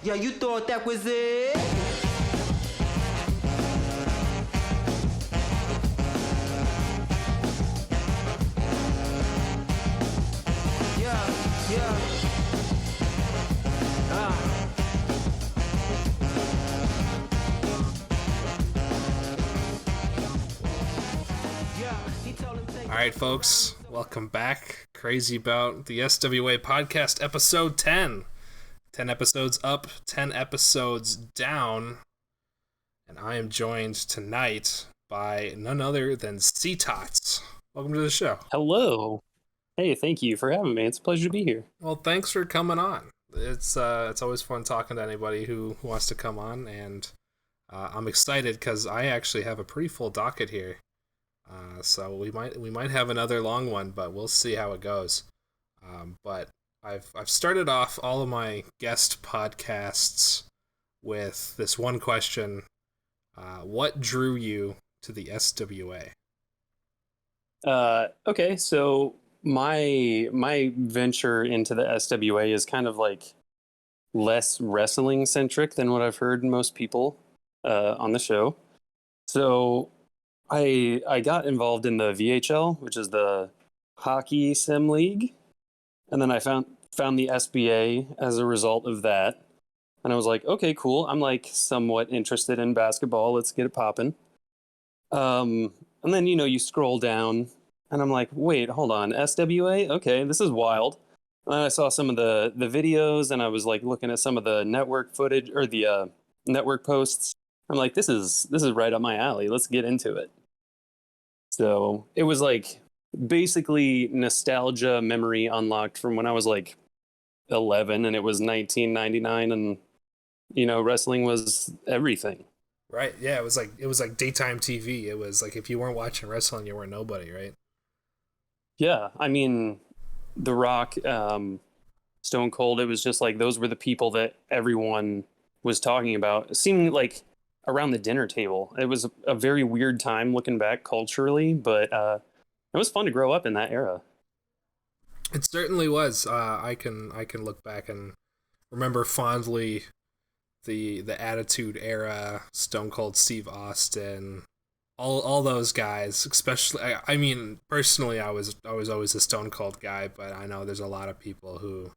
Yeah, you thought that was it? Yeah, yeah. All right, folks, welcome back. Crazy about the SWA podcast, episode 10. 10 episodes up, 10 episodes down. And I am joined tonight by none other than Ctots. Welcome to the show. Hello. Hey, thank you for having me. It's a pleasure to be here. Well, thanks for coming on. It's always fun talking to anybody who wants to come on, and I'm excited because I actually have a pretty full docket here. So we might have another long one, but we'll see how it goes. But I've started off all of my guest podcasts with this one question: what drew you to the SWA? Okay, so my venture into the SWA is kind of like less wrestling centric than what I've heard most people on the show. So I got involved in the VHL, which is the Hockey Sim League, and then I found the SBA as a result of that. And I was like, okay, cool. I'm like somewhat interested in basketball. Let's get it popping. And then you scroll down, and I'm like, wait, hold on, SWA? Okay, this is wild. And then I saw some of the videos, and I was like looking at some of the network footage or the network posts. I'm like, this is right up my alley. Let's get into it. So it was like basically nostalgia memory unlocked from when I was like 11, and it was 1999, and wrestling was everything. Right? Yeah, it was like daytime TV. It was like if you weren't watching wrestling, you were nobody, right? Yeah, I mean, The Rock, Stone Cold. It was just like those were the people that everyone was talking about. It seemed like around the dinner table. It was a very weird time looking back culturally, but it was fun to grow up in that era. It certainly was. I can look back and remember fondly the Attitude Era, Stone Cold Steve Austin, all those guys. Especially, I mean, personally, I was always a Stone Cold guy, but I know there's a lot of people who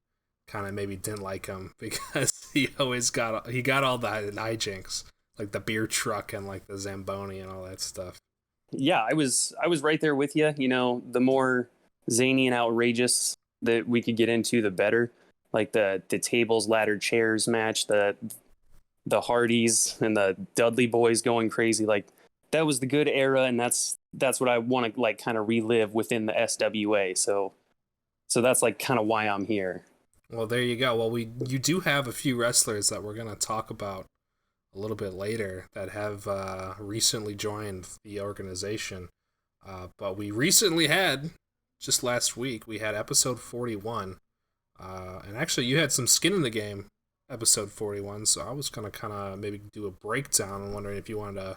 kind of maybe didn't like him because he got all the hijinks, like the beer truck and like the Zamboni and all that stuff. Yeah, I was right there with you. The more zany and outrageous that we could get into, the better. Like the tables, ladder, chairs match, the Hardys and the Dudley Boys going crazy. Like that was the good era, and that's what I want to like kind of relive within the SWA. So that's like kind of why I'm here. Well, there you go. Well, you do have a few wrestlers that we're gonna talk about a little bit later that have recently joined the organization. But we recently had, just last week, we had episode 41. And actually, you had some skin in the game, episode 41, so I was going to kind of maybe do a breakdown. I'm wondering if you wanted to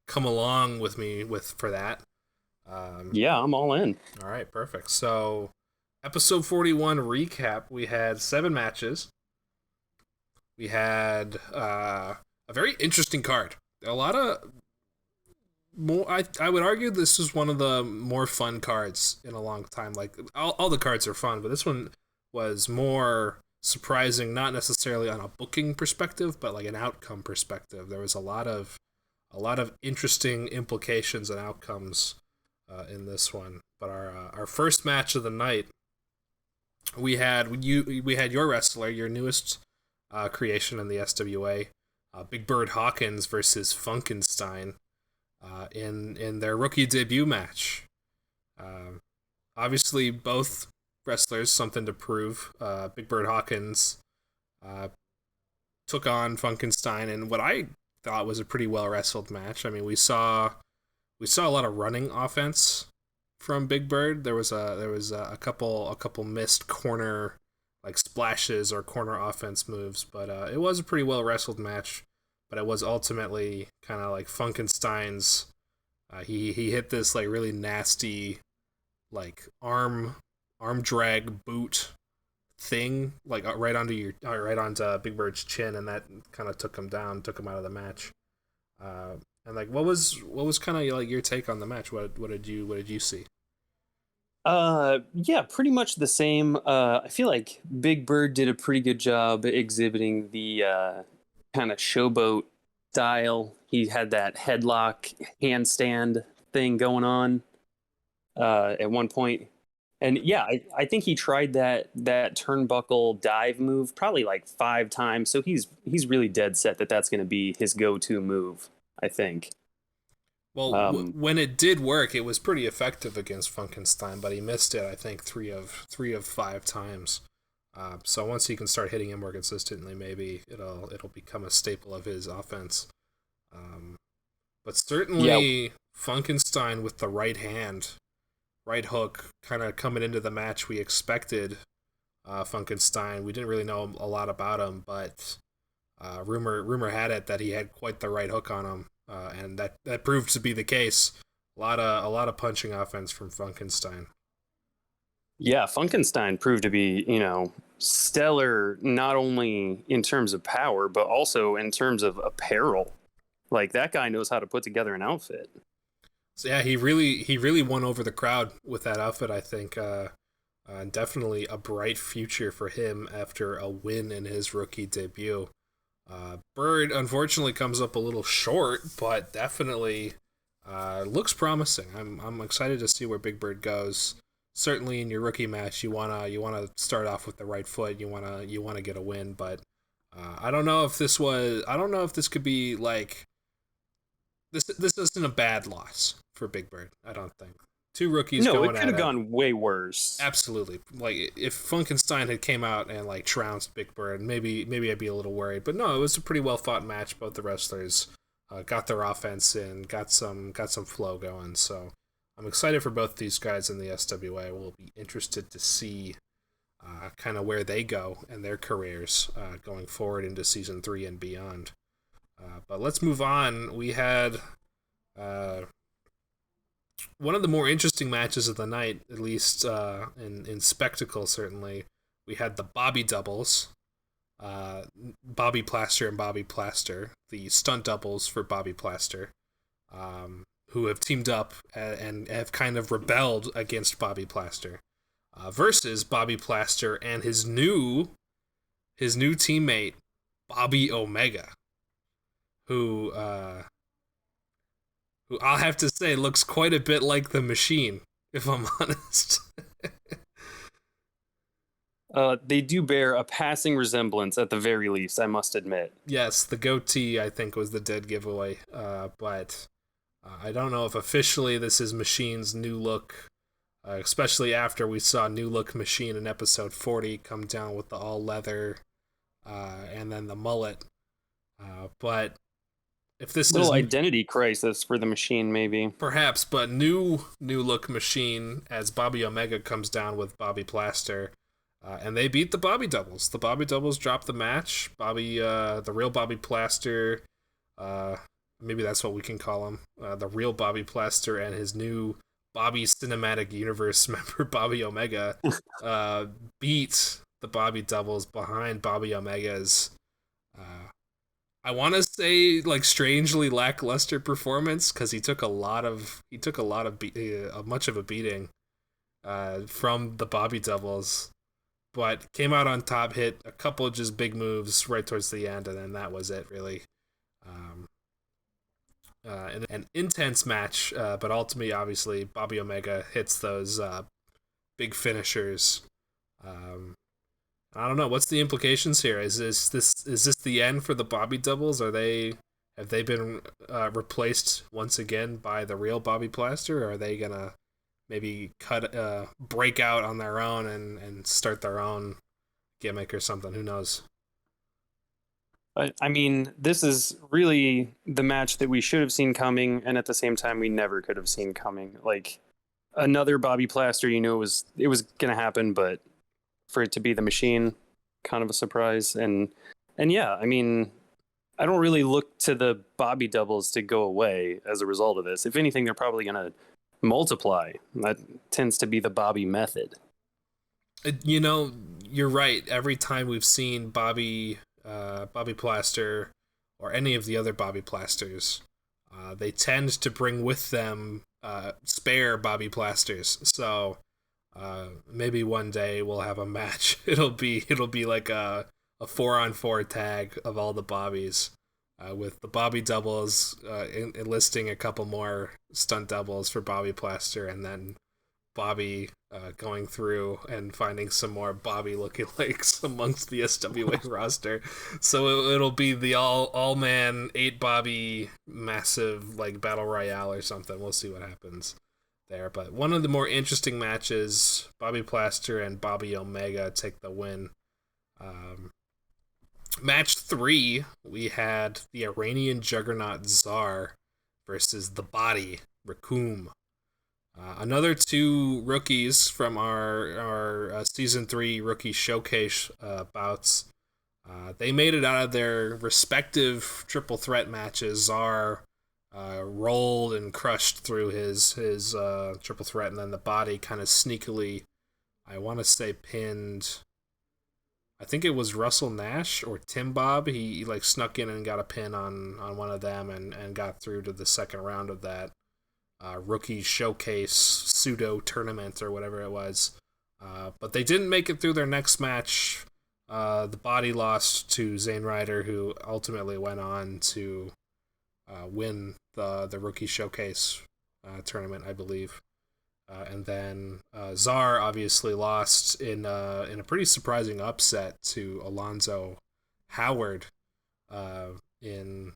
come along with me for that. Yeah, I'm all in. All right, perfect. So, episode 41 recap, we had 7 matches. We had a very interesting card. A lot of more. I would argue this is one of the more fun cards in a long time. Like all the cards are fun, but this one was more surprising, not necessarily on a booking perspective, but like an outcome perspective. There was a lot of interesting implications and outcomes in this one. But our first match of the night, we had your wrestler, your newest creation in the SWA, Big Bird Hawkins versus Funkenstein in their rookie debut match. Obviously, both wrestlers something to prove. Big Bird Hawkins took on Funkenstein in what I thought was a pretty well wrestled match. I mean, we saw a lot of running offense from Big Bird. There was a couple missed corner like splashes or corner offense moves, but it was a pretty well wrestled match. But it was ultimately kind of like Funkenstein's. He hit this like really nasty like arm drag boot thing, like right onto Big Bird's chin, and that kind of took him down, took him out of the match. And like, what was kind of like your take on the match? What did you see? Yeah, pretty much the same. I feel like Big Bird did a pretty good job exhibiting the kind of showboat style. He had that headlock handstand thing going on at one point. And yeah, I think he tried that turnbuckle dive move probably like 5 times. So he's really dead set that that's going to be his go-to move, I think. Well, when it did work, it was pretty effective against Funkenstein, but he missed it, I think, three of 5 times. So once he can start hitting him more consistently, maybe it'll become a staple of his offense. But certainly, Funkenstein with the right hand, right hook, kind of coming into the match, we expected Funkenstein. We didn't really know a lot about him, but rumor had it that he had quite the right hook on him. And that proved to be the case. A lot of punching offense from Funkenstein. Yeah, Funkenstein proved to be, stellar not only in terms of power but also in terms of apparel. Like that guy knows how to put together an outfit. So yeah, he really won over the crowd with that outfit. I think definitely a bright future for him after a win in his rookie debut. Bird unfortunately comes up a little short, but definitely looks promising. I'm excited to see where Big Bird goes. Certainly in your rookie match, you wanna start off with the right foot. You wanna get a win, but I don't know if this could be like this. This isn't a bad loss for Big Bird. I don't think. 2 rookies. No, going it could have gone way worse. Absolutely. Like if Funkenstein had came out and like trounced Big Bird, maybe I'd be a little worried. But no, it was a pretty well fought match. Both the wrestlers got their offense in, got some flow going. So I'm excited for both these guys in the SWA. We'll be interested to see kind of where they go and their careers going forward into season 3 and beyond. But let's move on. We had one of the more interesting matches of the night, at least in spectacle, certainly. We had the Bobby doubles, Bobby Plaster and Bobby Plaster, the stunt doubles for Bobby Plaster, who have teamed up and have kind of rebelled against Bobby Plaster, versus Bobby Plaster and his new teammate, Bobby Omega, who I'll have to say looks quite a bit like the Machine, if I'm honest. They do bear a passing resemblance at the very least, I must admit. Yes, the goatee, I think, was the dead giveaway. But I don't know if officially this is Machine's new look, especially after we saw New Look Machine in episode 40 come down with the all-leather and then the mullet. But if this is identity crisis for the Machine, maybe. Perhaps, but new look Machine as Bobby Omega comes down with Bobby Plaster, and they beat the Bobby doubles. The Bobby doubles dropped the match. The real Bobby Plaster, maybe that's what we can call him, the real Bobby Plaster and his new Bobby Cinematic Universe member Bobby Omega, beat the Bobby doubles behind Bobby Omega's. I want to say like strangely lackluster performance because he took much of a beating from the Bobby doubles, but came out on top, hit a couple of just big moves right towards the end, and then that was it really. An intense match, but ultimately, obviously, Bobby Omega hits those big finishers. I don't know. What's the implications here? Is this the end for the Bobby doubles? Have they been replaced once again by the real Bobby Plaster, or are they gonna maybe break out on their own and start their own gimmick or something? Who knows? I mean, this is really the match that we should have seen coming, and at the same time, we never could have seen coming. Like another Bobby Plaster, it was gonna happen, but for it to be the Machine, kind of a surprise. And yeah, I mean, I don't really look to the Bobby doubles to go away as a result of this. If anything, they're probably going to multiply. That tends to be the Bobby method. You know, you're right. Every time we've seen Bobby Plaster, or any of the other Bobby Plasters, they tend to bring with them spare Bobby Plasters. So maybe one day we'll have a match. It'll be like a 4-on-4 tag of all the Bobbies, with the Bobby doubles enlisting a couple more stunt doubles for Bobby Plaster, and then Bobby going through and finding some more Bobby lookalikes amongst the SWA roster. So it'll be the all man 8 Bobby massive like battle royale or something. We'll see what happens there. But one of the more interesting matches, Bobby Plaster and Bobby Omega take the win. Match 3, we had the Iranian juggernaut Czar versus the Body Rakum. Another 2 rookies from our Season 3 rookie showcase bouts. They made it out of their respective triple threat matches. Czar rolled and crushed through his triple threat, and then the Body kind of sneakily, I want to say, pinned, I think it was Russell Nash or Tim Bob. He like snuck in and got a pin on one of them and got through to the second round of that rookie showcase pseudo tournament or whatever it was. But they didn't make it through their next match. The Body lost to Zayn Ryder, who ultimately went on to win the rookie showcase tournament, I believe. And then Czar obviously lost in a pretty surprising upset to Alonzo Howard in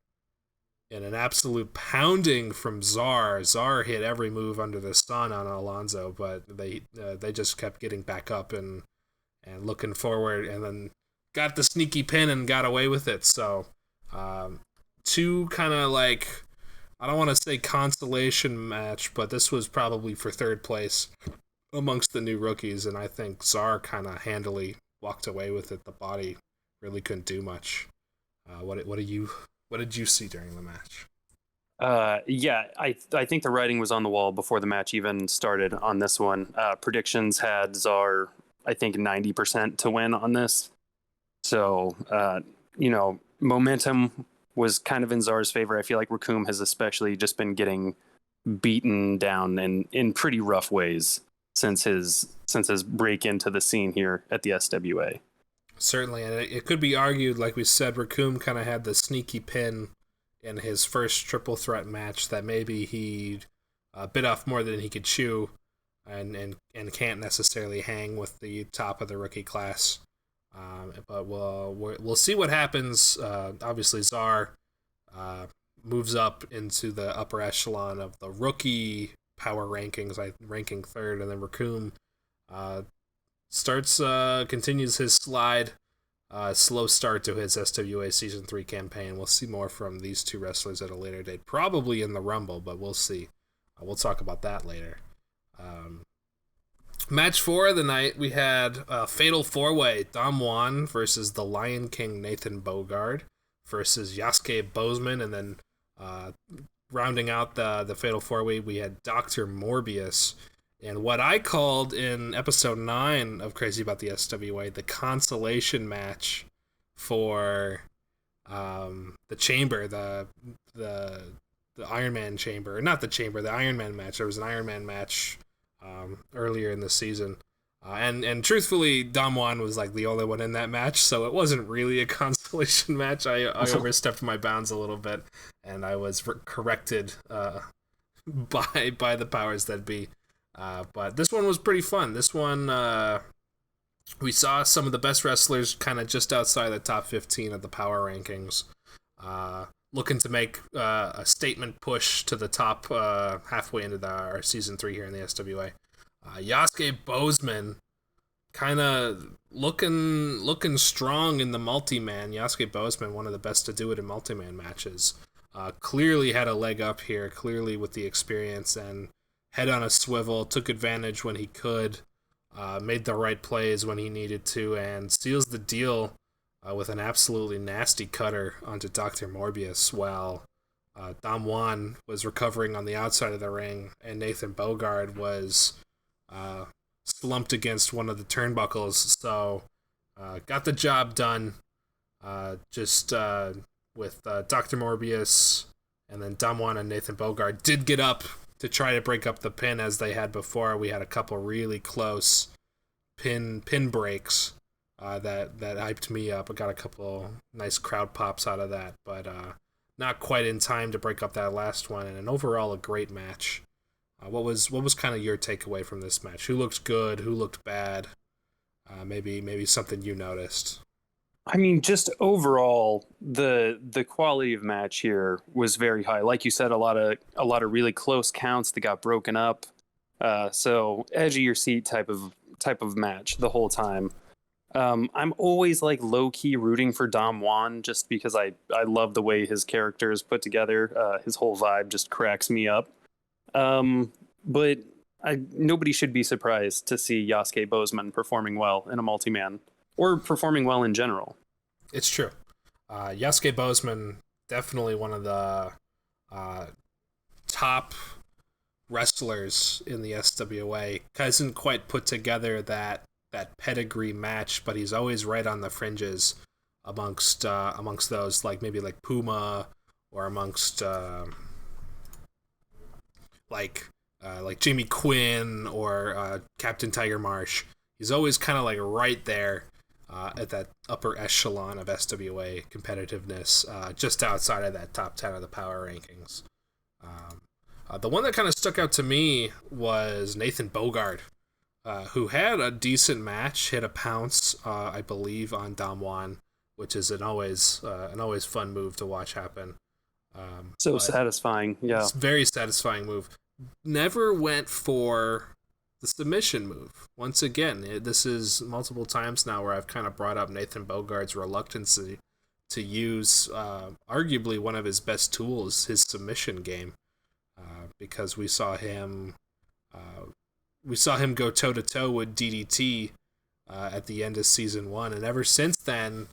an absolute pounding from Czar. Czar hit every move under the sun on Alonzo, but they just kept getting back up and looking forward, and then got the sneaky pin and got away with it. So 2 kind of like, I don't want to say consolation match, but this was probably for third place amongst the new rookies, and I think Czar kind of handily walked away with it. The Body really couldn't do much. What did you see during the match? Yeah, I think the writing was on the wall before the match even started on this one. Predictions had Czar, I think, 90% to win on this. So, momentum was kind of in Czar's favor. I feel like Rakum has especially just been getting beaten down in pretty rough ways since his break into the scene here at the SWA. Certainly, and it could be argued, like we said, Rakum kind of had the sneaky pin in his first triple threat match that maybe he bit off more than he could chew, and can't necessarily hang with the top of the rookie class. But we'll see what happens. Obviously, Czar moves up into the upper echelon of the rookie power rankings, ranking third, and then Rakum continues his slide. Slow start to his SWA Season 3 campaign. We'll see more from these 2 wrestlers at a later date, probably in the Rumble, but we'll see. We'll talk about that later. Match 4 of the night, we had a Fatal 4-Way, Dom Juan versus the Lion King Nathan Bogard versus Yasuke Bozeman, and then rounding out the Fatal 4-Way, we had Dr. Morbius, and what I called in episode 9 of Crazy About the SWA, the consolation match for the chamber, the Iron Man chamber, not the chamber, the Iron Man match. There was an Iron Man match earlier in the season, and truthfully, Dom Juan was like the only one in that match, so it wasn't really a consolation match. I overstepped my bounds a little bit, and I was corrected by the powers that be. But this one was pretty fun. This one, we saw some of the best wrestlers kind of just outside the top 15 of the power rankings, looking to make a statement push to the top halfway into our Season 3 here in the SWA. Yasuke Bozeman kind of looking strong in the multi-man. Yasuke Bozeman, one of the best to do it in multi-man matches. Clearly had a leg up here, clearly with the experience, and head on a swivel, took advantage when he could, made the right plays when he needed to, and seals the deal with an absolutely nasty cutter onto Dr. Morbius while Dom Juan was recovering on the outside of the ring, and Nathan Bogard was slumped against one of the turnbuckles. So got the job done. Just with Dr. Morbius and then Damwon and Nathan Bogard did get up to try to break up the pin as they had before. We had a couple really close pin breaks that hyped me up. I got a couple nice crowd pops out of that, but not quite in time to break up that last one. And overall, a great match. What was kind of your takeaway from this match? Who looked good? Who looked bad? Maybe something you noticed. I mean, just overall, the quality of match here was very high. Like you said, a lot of really close counts that got broken up. So edge of your seat type of match the whole time. I'm always like low key rooting for Dom Juan just because I love the way his character is put together. His whole vibe just cracks me up. But nobody should be surprised to see Yasuke Bozeman performing well in a multi-man. Or performing well in general. It's true. Yasuke Bozeman, definitely one of the top wrestlers in the SWA. Hasn't quite put together that pedigree match, but he's always right on the fringes amongst those, like maybe like Puma or amongst like Jamie Quinn or Captain Tiger Marsh. He's always kind of like right there at that upper echelon of SWA competitiveness, just outside of that top 10 of the power rankings. The one that kind of stuck out to me was Nathan Bogard, who had a decent match, hit a pounce, I believe, on Dom Juan, which is an always fun move to watch happen. So satisfying, yeah. It's a very satisfying move. Never went for the submission move. Once again, this is multiple times now where I've kind of brought up Nathan Bogard's reluctance to use arguably one of his best tools, his submission game, because we saw him go toe-to-toe with DDT at the end of Season 1, and ever since then,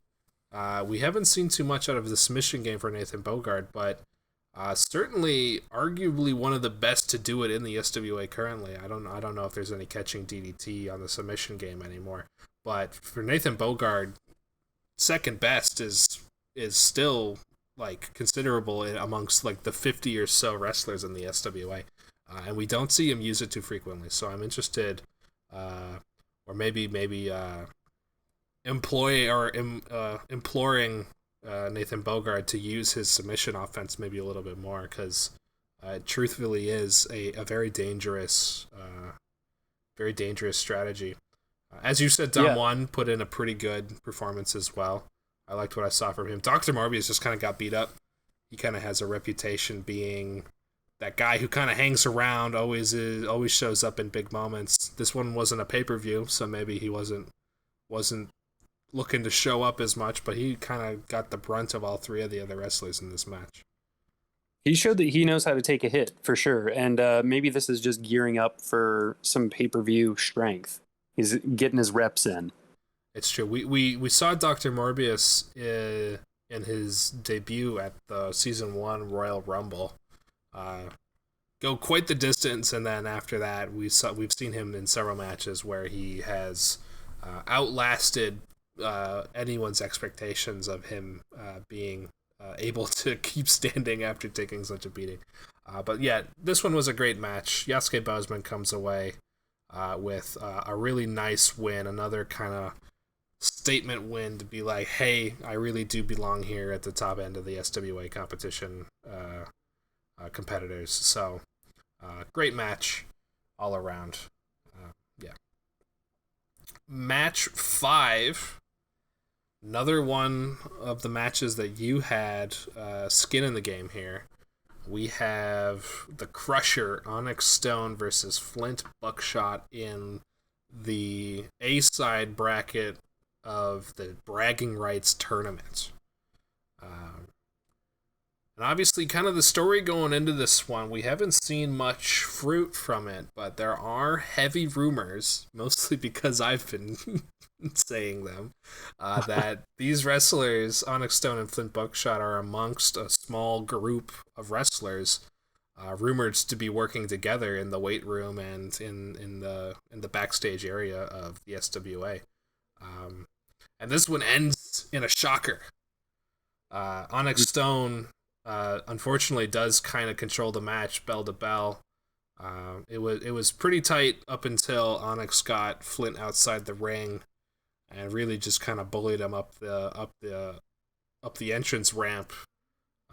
we haven't seen too much out of the submission game for Nathan Bogard, but certainly, arguably one of the best to do it in the SWA currently. I don't know if there's any catching DDT on the submission game anymore. But for Nathan Bogard, second best is still like considerable amongst like the 50 or so wrestlers in the SWA, and we don't see him use it too frequently. So I'm interested, or maybe imploring Nathan Bogard to use his submission offense maybe a little bit more, because it truthfully is a very dangerous strategy. As you said, Dom Juan put in a pretty good performance as well. I liked what I saw from him. Dr. Morbius just kind of got beat up. He kind of has a reputation being that guy who kind of hangs around, always shows up in big moments. This one wasn't a pay-per-view, so maybe he wasn't looking to show up as much, but he kind of got the brunt of all three of the other wrestlers in this match. He showed that he knows how to take a hit, for sure, and maybe this is just gearing up for some pay-per-view strength. He's getting his reps in. It's true. We saw Dr. Morbius in his debut at the Season 1 Royal Rumble go quite the distance, and then after that we've seen him in several matches where he has outlasted anyone's expectations of him being able to keep standing after taking such a beating. But yeah, this one was a great match. Yasuke Bozeman comes away with a really nice win, another kind of statement win to be like, hey, I really do belong here at the top end of the SWA competition competitors. So great match all around. Yeah. Match 5. Another one of the matches that you had skin in the game here. We have the Crusher, Onyx Stone versus Flint Buckshot in the A-side bracket of the Bragging Rights tournament. And obviously, kind of the story going into this one, we haven't seen much fruit from it, but there are heavy rumors, mostly because I've been saying them, that these wrestlers, Onyx Stone and Flint Buckshot, are amongst a small group of wrestlers rumored to be working together in the weight room and in the backstage area of the SWA. And this one ends in a shocker. Onyx Stone, unfortunately, does kind of control the match bell to bell. It was pretty tight up until Onyx got Flint outside the ring, and really just kind of bullied him up the entrance ramp,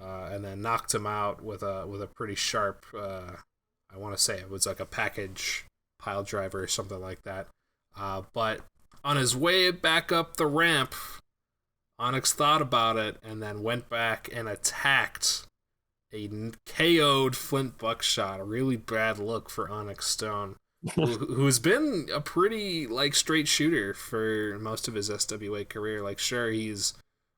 and then knocked him out with a pretty sharp. I want to say it was like a package pile driver or something like that. But on his way back up the ramp, Onyx thought about it and then went back and attacked a KO'd Flint Buckshot. A really bad look for Onyx Stone, who's been a pretty straight shooter for most of his SWA career. Sure, he's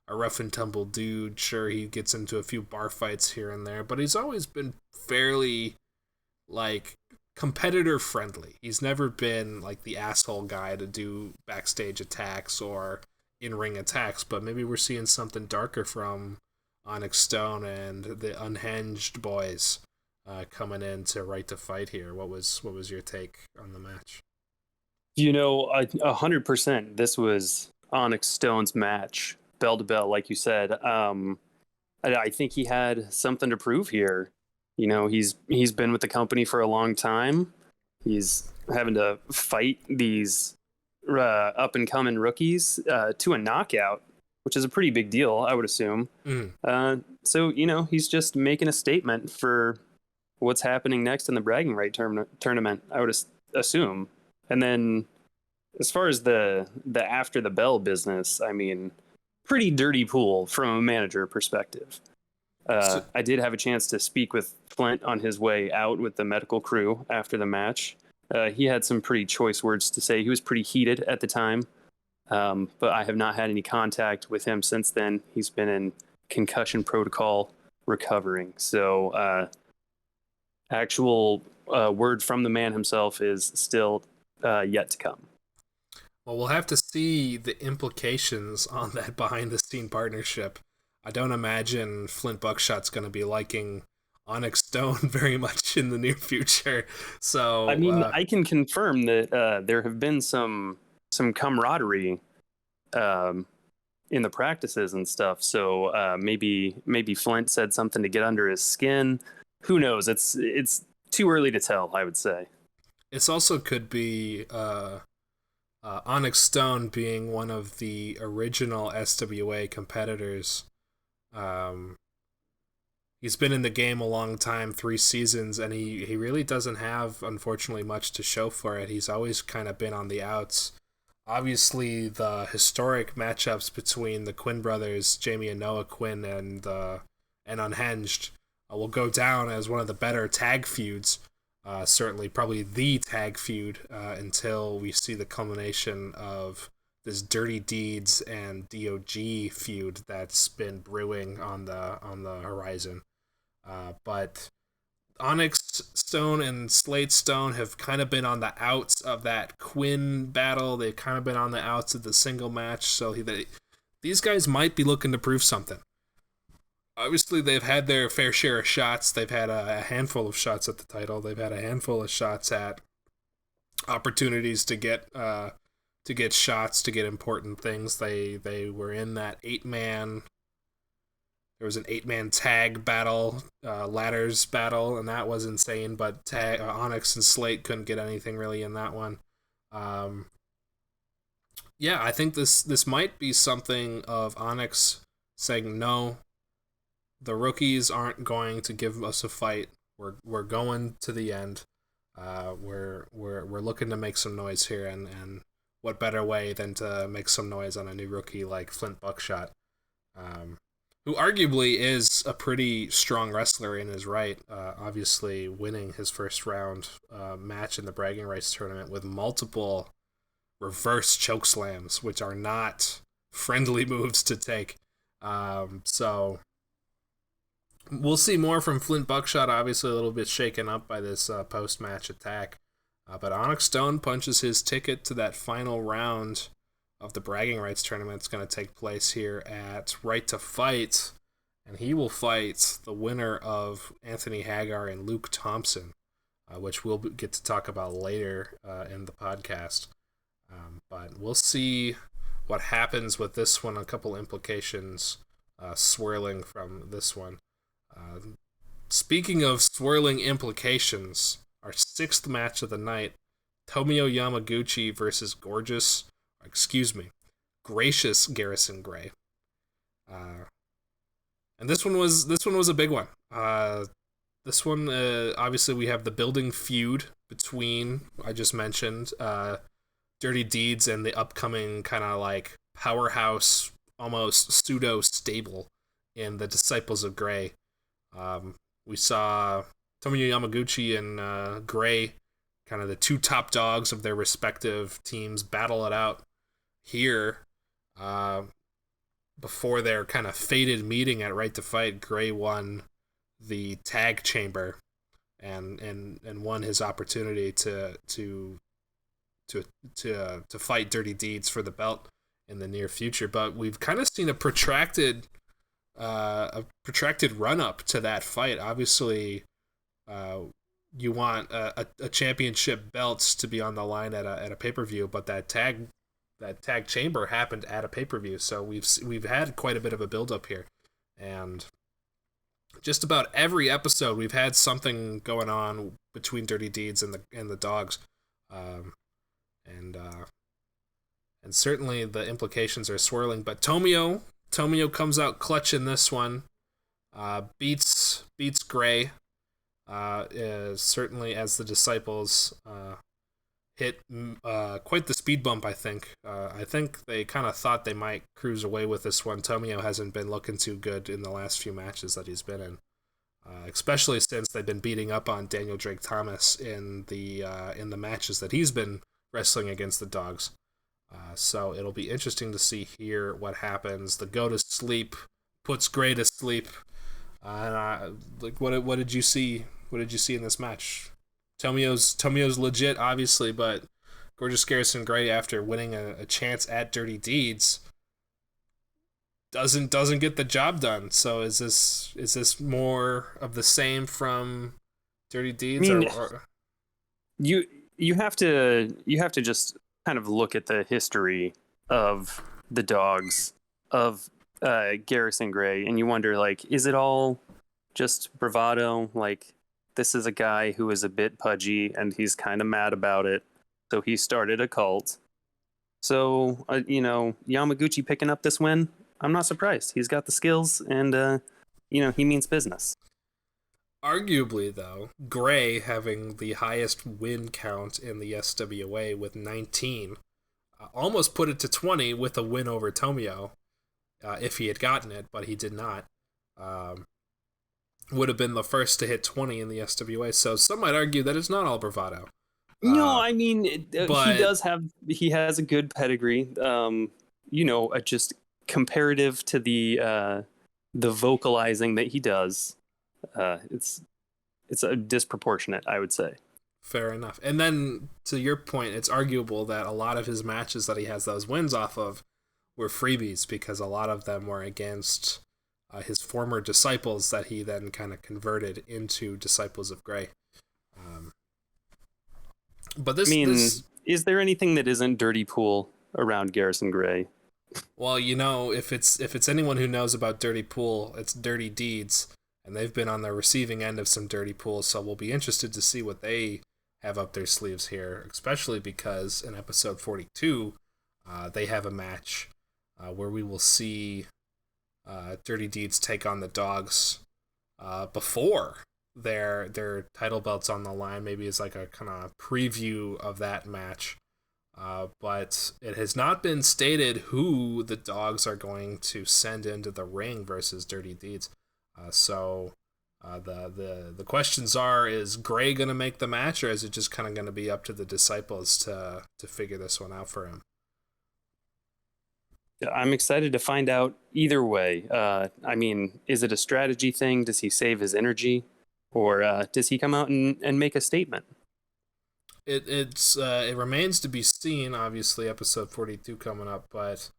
a rough and tumble dude. Sure, he gets into a few bar fights here and there, but he's always been fairly competitor friendly. He's never been the asshole guy to do backstage attacks or in-ring attacks, but maybe we're seeing something darker from Onyx Stone and the Unhinged boys coming in to right to fight here. What was your take on the match? 100%. This was Onyx Stone's match, bell to bell, like you said. I think he had something to prove here. He's been with the company for a long time. He's having to fight these up and coming rookies to a knockout, which is a pretty big deal, I would assume. So he's just making a statement for what's happening next in the bragging right tournament, I would assume. And then as far as the after the bell business, I mean, pretty dirty pool from a manager perspective. I did have a chance to speak with Flint on his way out with the medical crew after the match. He had some pretty choice words to say. He was pretty heated at the time, but I have not had any contact with him since then. He's been in concussion protocol recovering. So actual word from the man himself is still yet to come. Well, we'll have to see the implications on that behind-the-scene partnership. I don't imagine Flint Buckshot's going to be liking Onyx Stone very much in the near future. So I mean, I can confirm that there have been some camaraderie in the practices and stuff. So maybe Flint said something to get under his skin. Who knows? It's too early to tell, I would say. It's also could be Onyx Stone being one of the original SWA competitors. He's been in the game a long time, 3 seasons, and he really doesn't have, unfortunately, much to show for it. He's always kind of been on the outs. Obviously, the historic matchups between the Quinn brothers, Jamie and Noah Quinn, and Unhinged, will go down as one of the better tag feuds. Certainly, probably the tag feud until we see the culmination of this Dirty Deeds and DOG feud that's been brewing on the horizon. But Onyx Stone and Slate Stone have kind of been on the outs of that Quinn battle. They've kind of been on the outs of the single match. So these guys might be looking to prove something. Obviously, they've had their fair share of shots. They've had a handful of shots at the title. They've had a handful of shots at opportunities to get shots, to get important things. They were in that 8-man. There was an 8-man tag battle, ladders battle, and that was insane. But Onyx and Slate couldn't get anything really in that one. Yeah, I think this might be something of Onyx saying no. The rookies aren't going to give us a fight. We're going to the end. We're looking to make some noise here, and what better way than to make some noise on a new rookie like Flint Buckshot, who arguably is a pretty strong wrestler in his right. Obviously, winning his first round match in the bragging rights tournament with multiple reverse choke slams, which are not friendly moves to take. So we'll see more from Flint Buckshot, obviously a little bit shaken up by this post-match attack. But Onyx Stone punches his ticket to that final round of the bragging rights tournament. It's going to take place here at Right to Fight and he will fight the winner of Anthony Hagar and Luke Thompson, which we'll get to talk about later in the podcast. But we'll see what happens with this one. A couple implications swirling from this one. Speaking of swirling implications, our sixth match of the night, Tomio Yamaguchi versus gracious Garrison Gray. And this one was a big one. This one, obviously, we have the building feud between, I just mentioned, Dirty Deeds and the upcoming kind of like powerhouse, almost pseudo stable in the Disciples of Gray. We saw Tomoyo Yamaguchi and Gray, kind of the two top dogs of their respective teams, battle it out here. Before their kind of fated meeting at Right to Fight, Gray won the tag chamber and won his opportunity to fight Dirty Deeds for the belt in the near future. But we've kind of seen a protracted run up to that fight. Obviously, you want a championship belts to be on the line at a pay-per-view, but that tag chamber happened at a pay-per-view, so we've had quite a bit of a build-up here, and just about every episode we've had something going on between Dirty Deeds and the dogs, and certainly the implications are swirling. But Tomio comes out clutch in this one, beats Gray, certainly as the Disciples hit quite the speed bump, I think. I think they kind of thought they might cruise away with this one. Tomio hasn't been looking too good in the last few matches that he's been in, especially since they've been beating up on Daniel Drake Thomas in the matches that he's been wrestling against the dogs. So it'll be interesting to see here what happens. The go to sleep puts Gray to sleep. What did you see? What did you see in this match? Tomio's legit, obviously, but Gorgeous Garrison Gray, after winning a chance at Dirty Deeds, doesn't get the job done. So is this more of the same from Dirty Deeds? I mean, you have to just kind of look at the history of the dogs of Garrison Gray, and you wonder, like, is it all just bravado? Like, this is a guy who is a bit pudgy and he's kind of mad about it, so he started a cult. So, Yamaguchi picking up this win, I'm not surprised. He's got the skills, and, he means business. Arguably, though, Gray having the highest win count in the SWA with 19, almost put it to 20 with a win over Tomio, if he had gotten it, but he did not. Would have been the first to hit 20 in the SWA, so some might argue that it's not all bravado. No, I mean, he has a good pedigree. Just comparative to the vocalizing that he does, it's a disproportionate, I would say. Fair enough. And then to your point, it's arguable that a lot of his matches that he has those wins off of were freebies, because a lot of them were against his former disciples that he then kind of converted into Disciples of Gray. But is there anything that isn't dirty pool around Garrison Gray? Well, if it's anyone who knows about dirty pool, it's Dirty Deeds, and they've been on the receiving end of some dirty pools, so we'll be interested to see what they have up their sleeves here, especially because in episode 42, they have a match where we will see Dirty Deeds take on the dogs before their title belts on the line. Maybe it's like a kind of preview of that match, but it has not been stated who the dogs are going to send into the ring versus Dirty Deeds. So the questions are: is Gray going to make the match, or is it just kind of going to be up to the Disciples to figure this one out for him? I'm excited to find out either way. Is it a strategy thing? Does he save his energy? Or does he come out and make a statement? It remains to be seen, obviously, episode 42 coming up, but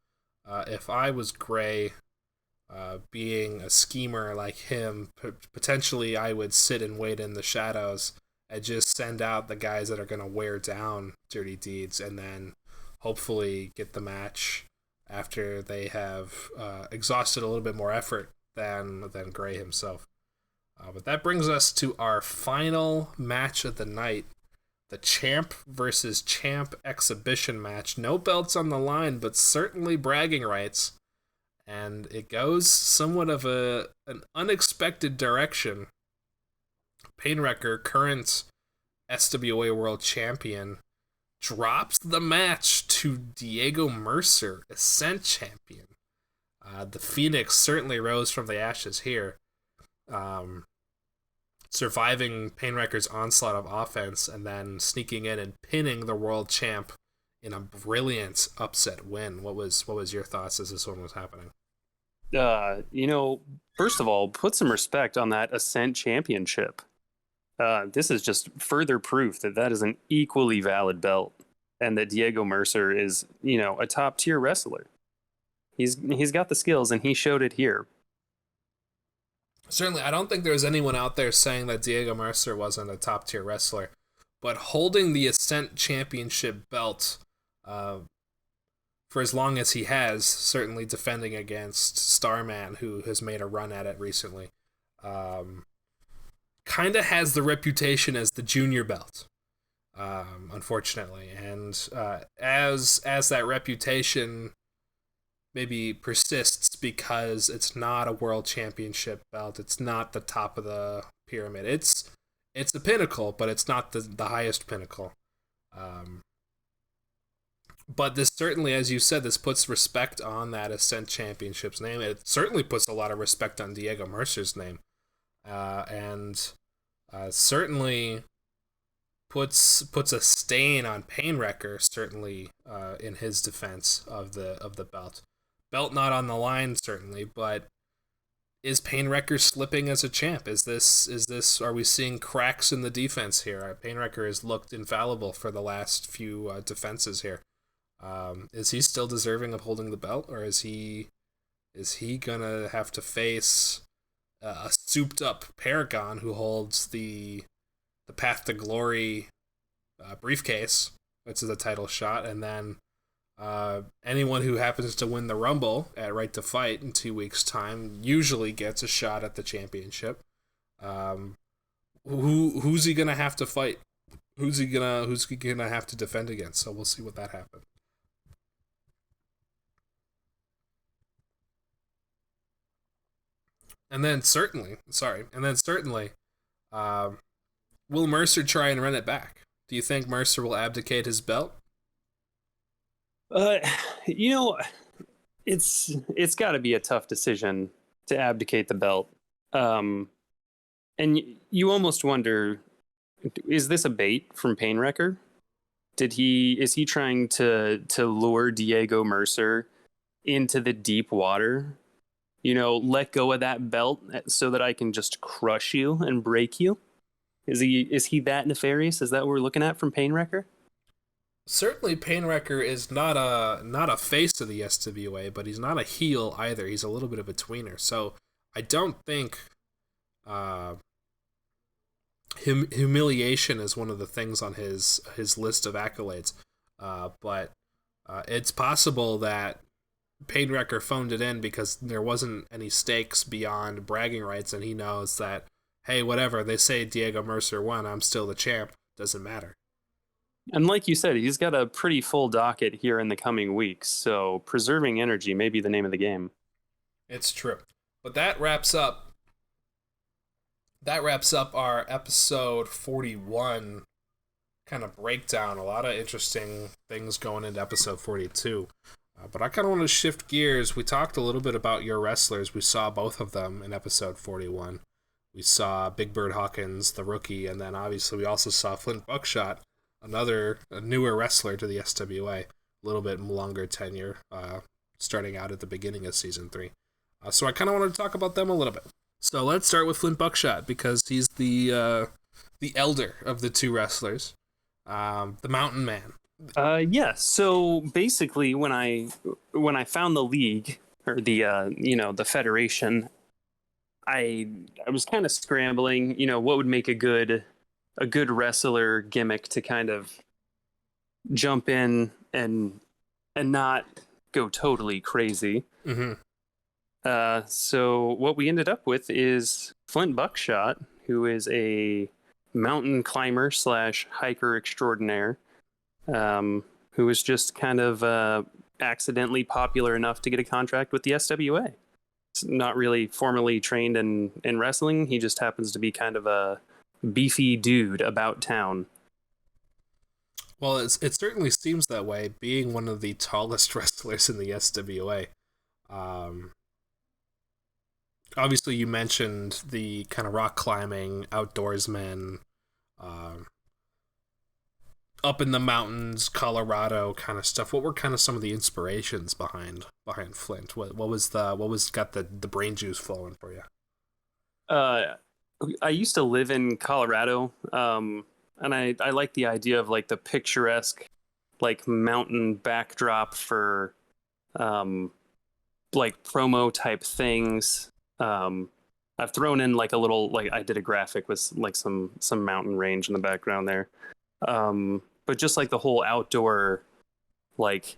if I was Gray, being a schemer like him, potentially I would sit and wait in the shadows and just send out the guys that are going to wear down Dirty Deeds, and then hopefully get the match after they have exhausted a little bit more effort than Gray himself. But that brings us to our final match of the night, the champ versus champ exhibition match. No belts on the line, but certainly bragging rights. And it goes somewhat of an unexpected direction. Painwrecker, current SWA World Champion, drops the match to Diego Mercer, Ascent Champion. The Phoenix certainly rose from the ashes here, surviving Painwrecker's onslaught of offense and then sneaking in and pinning the world champ in a brilliant upset win. What was your thoughts as this one was happening? First of all, put some respect on that Ascent Championship. This is just further proof that is an equally valid belt, and that Diego Mercer is, a top tier wrestler. He's got the skills, and he showed it here. Certainly, I don't think there's anyone out there saying that Diego Mercer wasn't a top tier wrestler, but holding the Ascent Championship belt for as long as he has, certainly defending against Starman, who has made a run at it recently, kind of has the reputation as the junior belt, unfortunately. And as that reputation maybe persists because it's not a world championship belt, it's not the top of the pyramid. It's the pinnacle, but it's not the highest pinnacle. But this certainly, as you said, this puts respect on that Ascent Championship's name. It certainly puts a lot of respect on Diego Mercer's name. And certainly puts a stain on Painwrecker, certainly in his defense of the belt. Belt not on the line, certainly, but is Painwrecker slipping as a champ? Is this are we seeing cracks in the defense here? Painwrecker has looked infallible for the last few defenses here. Is he still deserving of holding the belt, or is he gonna have to face a souped up Paragon who holds the Path to Glory briefcase, which is a title shot, and then anyone who happens to win the Rumble at Right to Fight in 2 weeks' time usually gets a shot at the championship. Who's he gonna have to fight? Who's he gonna have to defend against? So we'll see what that happens. And then certainly, will Mercer try and run it back? Do you think Mercer will abdicate his belt? It's got to be a tough decision to abdicate the belt. And you almost wonder, is this a bait from Painwrecker? Is he trying to lure Diego Mercer into the deep water? Let go of that belt so that I can just crush you and break you? Is he that nefarious? Is that what we're looking at from Painwrecker? Certainly, Painwrecker is not a face of the SWA, but he's not a heel either. He's a little bit of a tweener. So I don't think humiliation is one of the things on his list of accolades. But it's possible that Painwrecker phoned it in because there wasn't any stakes beyond bragging rights, and he knows that, hey, whatever, they say Diego Mercer won, I'm still the champ, doesn't matter. And like you said, he's got a pretty full docket here in the coming weeks, so preserving energy may be the name of the game. It's true. But that wraps up our episode 41 kind of breakdown. A lot of interesting things going into episode 42. But I kind of want to shift gears. We talked a little bit about your wrestlers. We saw both of them in episode 41. We saw Big Bird Hawkins, the rookie, and then obviously we also saw Flint Buckshot, a newer wrestler to the SWA, a little bit longer tenure, starting out at the beginning of season 3. So I kind of want to talk about them a little bit. So let's start with Flint Buckshot because he's the elder of the two wrestlers, the Mountain Man. So basically when I found the league, or the federation, I was kind of scrambling, what would make a good wrestler gimmick to kind of jump in and not go totally crazy. Mm-hmm. So what we ended up with is Flint Buckshot, who is a mountain climber slash hiker extraordinaire, who was just kind of accidentally popular enough to get a contract with the SWA. It's not really formally trained in wrestling. He just happens to be kind of a beefy dude about town. Well, it certainly seems that way, being one of the tallest wrestlers in the SWA. Obviously, you mentioned the kind of rock climbing, outdoorsmen, up in the mountains, Colorado kind of stuff. What were kind of some of the inspirations behind Flint? What was got the brain juice flowing for you? I used to live in Colorado, and I like the idea of like the picturesque, like mountain backdrop for, like promo type things. I've thrown in like a little, like I did a graphic with like some mountain range in the background there. But just like the whole outdoor, like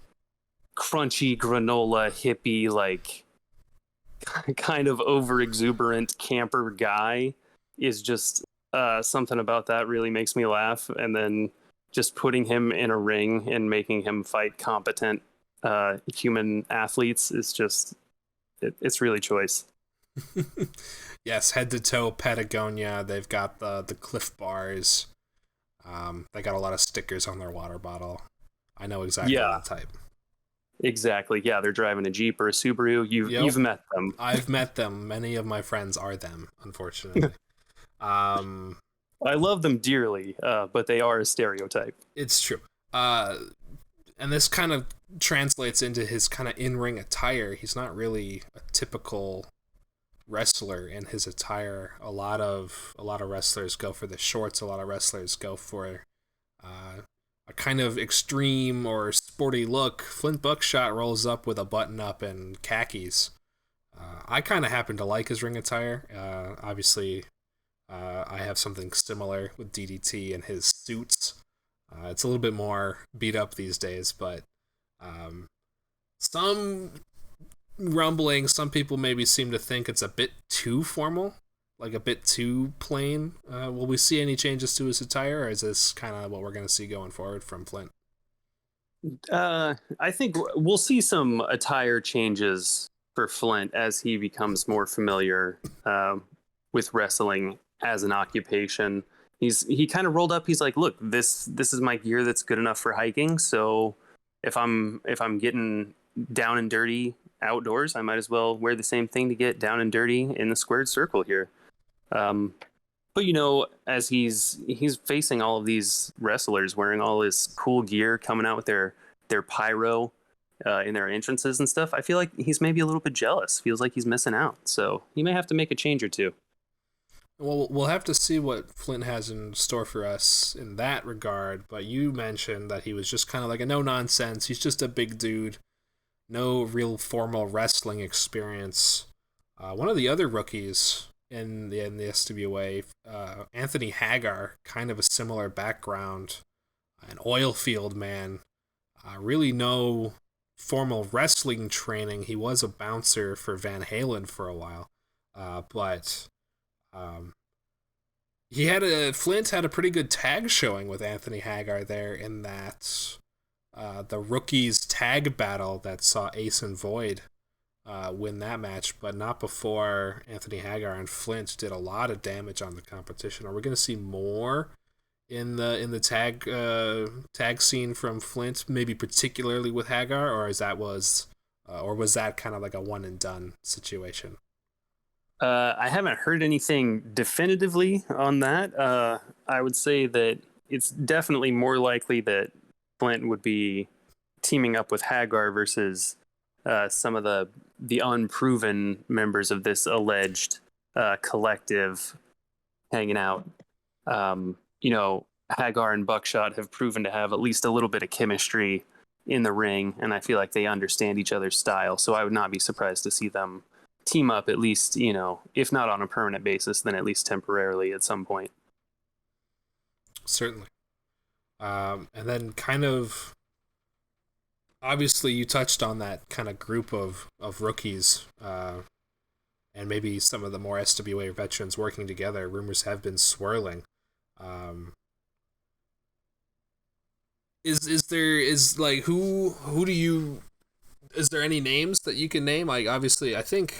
crunchy granola hippie, like kind of over exuberant camper guy is just something about that really makes me laugh. And then just putting him in a ring and making him fight competent human athletes is just it's really choice. Yes, head to toe Patagonia. They've got the Cliff Bars. They got a lot of stickers on their water bottle. I know exactly that type. Exactly. Yeah, they're driving a Jeep or a Subaru. You've met them. I've met them. Many of my friends are them, unfortunately. I love them dearly, but they are a stereotype. It's true. And this kind of translates into his kind of in-ring attire. He's not really a typical wrestler in his attire. A lot of wrestlers go for the shorts. A lot of wrestlers go for a kind of extreme or sporty look. Flint Buckshot rolls up with a button-up and khakis. I kind of happen to like his ring attire. Obviously, I have something similar with DDT and his suits. It's a little bit more beat up these days, but some rumbling, some people maybe seem to think it's a bit too formal, like a bit too plain. Will we see any changes to his attire, or is this kind of what we're going to see going forward from Flint? I think we'll see some attire changes for Flint as he becomes more familiar with wrestling as an occupation. He kind of rolled up. He's like, look, this is my gear that's good enough for hiking. So if I'm getting down and dirty outdoors, I might as well wear the same thing to get down and dirty in the squared circle here. But as he's facing all of these wrestlers wearing all this cool gear, coming out with their pyro in their entrances and stuff, I feel like he's maybe a little bit jealous. Feels like he's missing out. So he may have to make a change or two. Well, we'll have to see what Flint has in store for us in that regard, but you mentioned that he was just kind of like a no-nonsense. He's just a big dude. No real formal wrestling experience. One of the other rookies in the SWA, Anthony Hagar, kind of a similar background, an oil field man. Really no formal wrestling training. He was a bouncer for Van Halen for a while, but Flint had a pretty good tag showing with Anthony Hagar there in that the rookies tag battle that saw Ace and Void win that match, but not before Anthony Hagar and Flint did a lot of damage on the competition. Are we going to see more in the tag scene from Flint, maybe particularly with Hagar, or was that kind of like a one and done situation? I haven't heard anything definitively on that. I would say that it's definitely more likely that Flint would be teaming up with Hagar versus some of the unproven members of this alleged collective hanging out. Hagar and Buckshot have proven to have at least a little bit of chemistry in the ring, and I feel like they understand each other's style. So I would not be surprised to see them team up, at least, if not on a permanent basis, then at least temporarily at some point. Certainly. And then kind of, obviously you touched on that kind of group of rookies, and maybe some of the more SWA veterans working together. Rumors have been swirling. Is there any names that you can name? Like, obviously, I think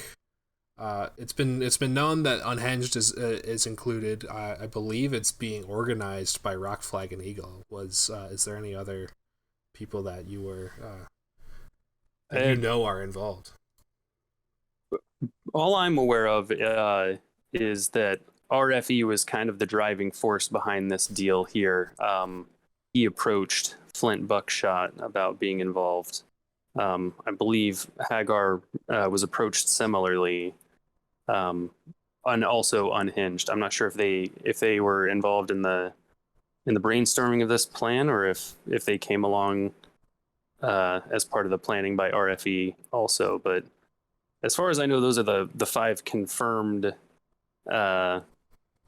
it's been known that Unhinged is included. I believe it's being organized by Rock Flag and Eagle. Is there any other people that you were are involved? All I'm aware of is that RFE was kind of the driving force behind this deal here. He approached Flint Buckshot about being involved. I believe Hagar was approached similarly, and also Unhinged. I'm not sure if they were involved in the brainstorming of this plan, or if they came along as part of the planning by RFE also. But as far as I know, those are the 5 confirmed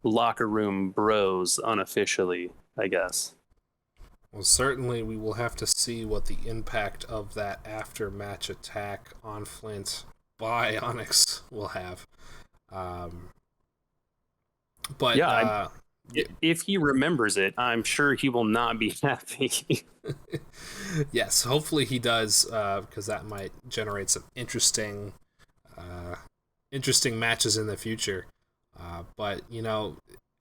locker room bros unofficially, I guess. Well, certainly we will have to see what the impact of that after-match attack on Flint by Onyx will have. But yeah, if he remembers it, I'm sure he will not be happy. Yes, hopefully he does, because that might generate some interesting matches in the future. But,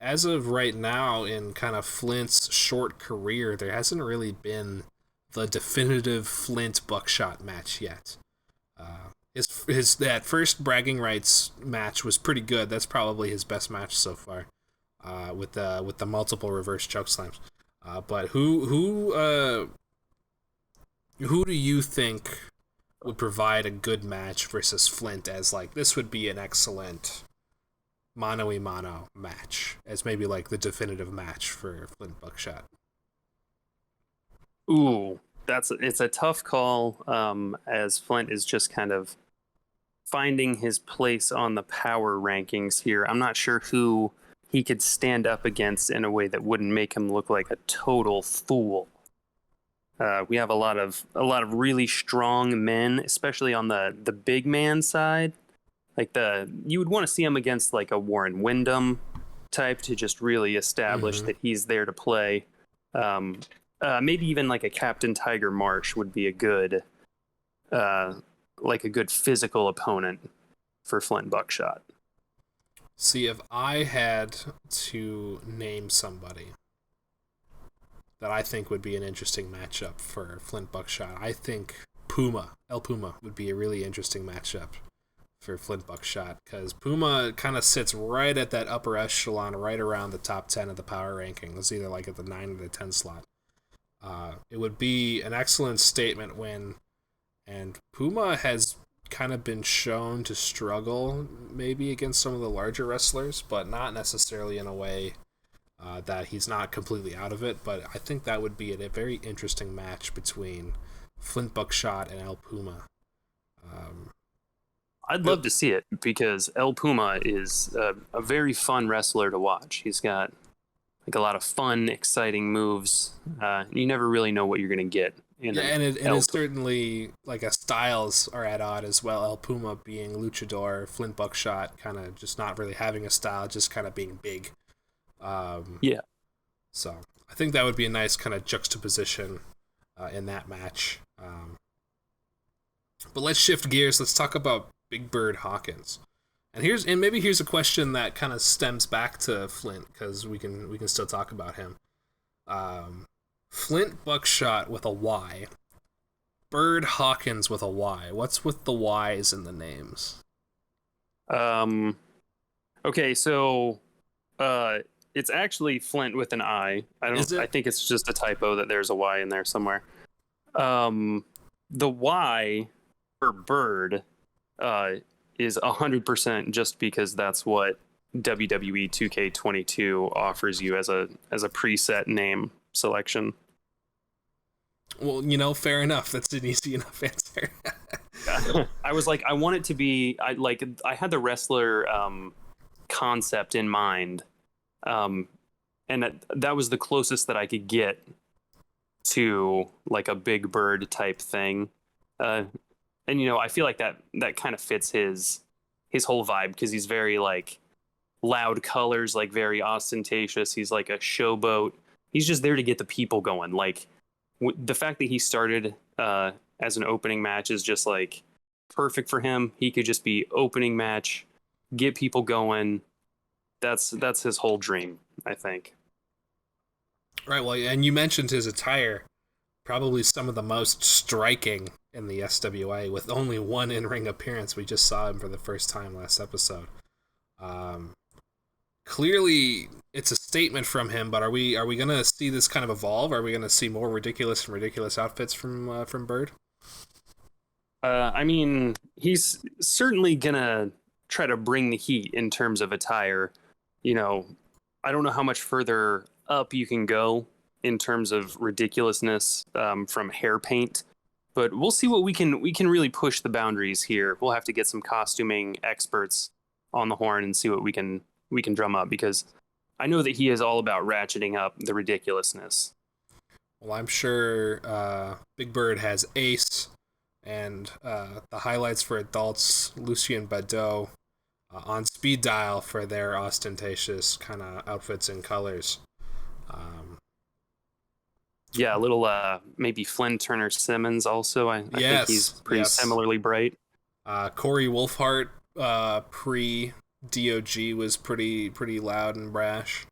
as of right now, in kind of Flint's short career, there hasn't really been the definitive Flint Buckshot match yet. His that first bragging rights match was pretty good. That's probably his best match so far, with the multiple reverse choke slams. But who do you think would provide a good match versus Flint, as like this would be an excellent mano-a-mano match, as maybe like the definitive match for Flint Buckshot? Ooh, it's a tough call, as Flint is just kind of finding his place on the power rankings here. I'm not sure who he could stand up against in a way that wouldn't make him look like a total fool. We have a lot of really strong men, especially on the big man side. Like you would want to see him against like a Warren Wyndham type to just really establish that he's there to play. Maybe even like a Captain Tiger Marsh would be a good physical opponent for Flint Buckshot. See, if I had to name somebody that I think would be an interesting matchup for Flint Buckshot, I think El Puma would be a really interesting matchup for Flint Buckshot, because Puma kind of sits right at that upper echelon, right around the top 10 of the power rankings, either like at the 9 or the 10 slot. It would be an excellent statement win, and Puma has kind of been shown to struggle maybe against some of the larger wrestlers, but not necessarily in a way that he's not completely out of it. But I think that would be a very interesting match between Flint Buckshot and El Puma. I'd love to see it, because El Puma is a very fun wrestler to watch. He's got like a lot of fun, exciting moves. You never really know what you're going to get. It is certainly like a styles are at odds as well. El Puma being luchador, Flint Buckshot kind of just not really having a style, just kind of being big. Yeah. So I think that would be a nice kind of juxtaposition in that match. But let's shift gears. Let's talk about Big Bird Hawkins. And maybe here's a question that kind of stems back to Flint, because we can still talk about him. Flint Buckshot with a Y. Bird Hawkins with a Y. What's with the Y's in the names? Okay, so it's actually Flint with an I. I think it's just a typo that there's a Y in there somewhere. The Y for bird is 100% just because that's what WWE 2K22 offers you as a preset name selection. Well, fair enough. That's an easy enough answer. I was like, I want it to be. I had the wrestler concept in mind, and that was the closest that I could get to like a Big Bird type thing. And I feel like that kind of fits his whole vibe, because he's very like loud colors, like very ostentatious. He's like a showboat. He's just there to get the people going. Like the fact that he started as an opening match is just like perfect for him. He could just be opening match, get people going. That's his whole dream, I think. Right. Well, and you mentioned his attire, probably some of the most striking in the SWA, with only one in-ring appearance. We just saw him for the first time last episode. Clearly, it's a statement from him, but are we gonna see this kind of evolve? Are we gonna see more ridiculous outfits from Bird? I mean, he's certainly gonna try to bring the heat in terms of attire. I don't know how much further up you can go in terms of ridiculousness from hair paint, but we'll see what we can really push the boundaries here. We'll have to get some costuming experts on the horn and see what we can drum up, because I know that he is all about ratcheting up the ridiculousness. Well, I'm sure Big Bird has Ace and the highlights for adults, Lucien Badeau, on speed dial for their ostentatious kind of outfits and colors. Yeah, a little maybe Flynn Turner Simmons also. I think he's pretty similarly bright. Corey Wolfhart pre DOG was pretty loud and brash.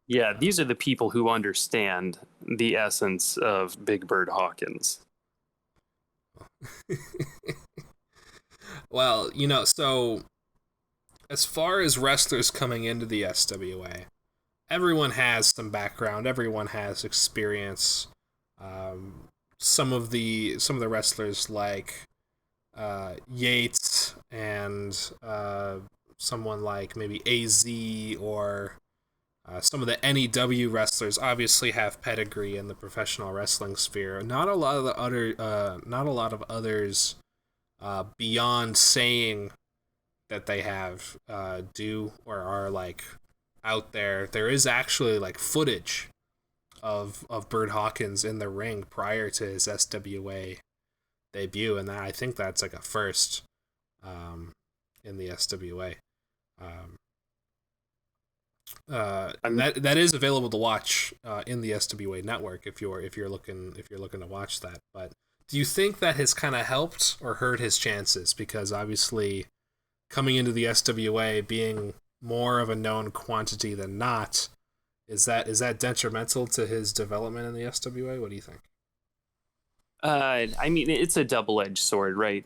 Yeah, these are the people who understand the essence of Big Bird Hawkins. Well, so as far as wrestlers coming into the SWA, everyone has some background, everyone has experience. Some of the wrestlers like Yates and someone like maybe AZ or some of the NEW wrestlers obviously have pedigree in the professional wrestling sphere. Not a lot of others beyond saying that they have do or are like out there. There is actually like footage of Bird Hawkins in the ring prior to his SWA debut, and I think that's like a first in the SWA. That is available to watch in the SWA network if you're looking to watch that. But do you think that has kind of helped or hurt his chances? Because obviously, coming into the SWA, being more of a known quantity than not, is that detrimental to his development in the SWA? What do you think? I mean, it's a double-edged sword, right?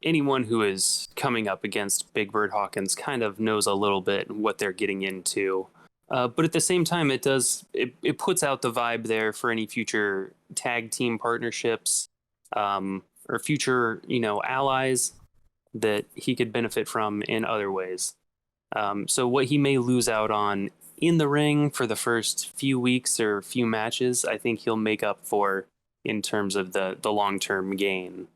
Anyone who is coming up against Big Bird Hawkins kind of knows a little bit what they're getting into. But at the same time, it puts out the vibe there for any future tag team partnerships or future, allies that he could benefit from in other ways. So what he may lose out on in the ring for the first few weeks or few matches, I think he'll make up for in terms of the long-term gain.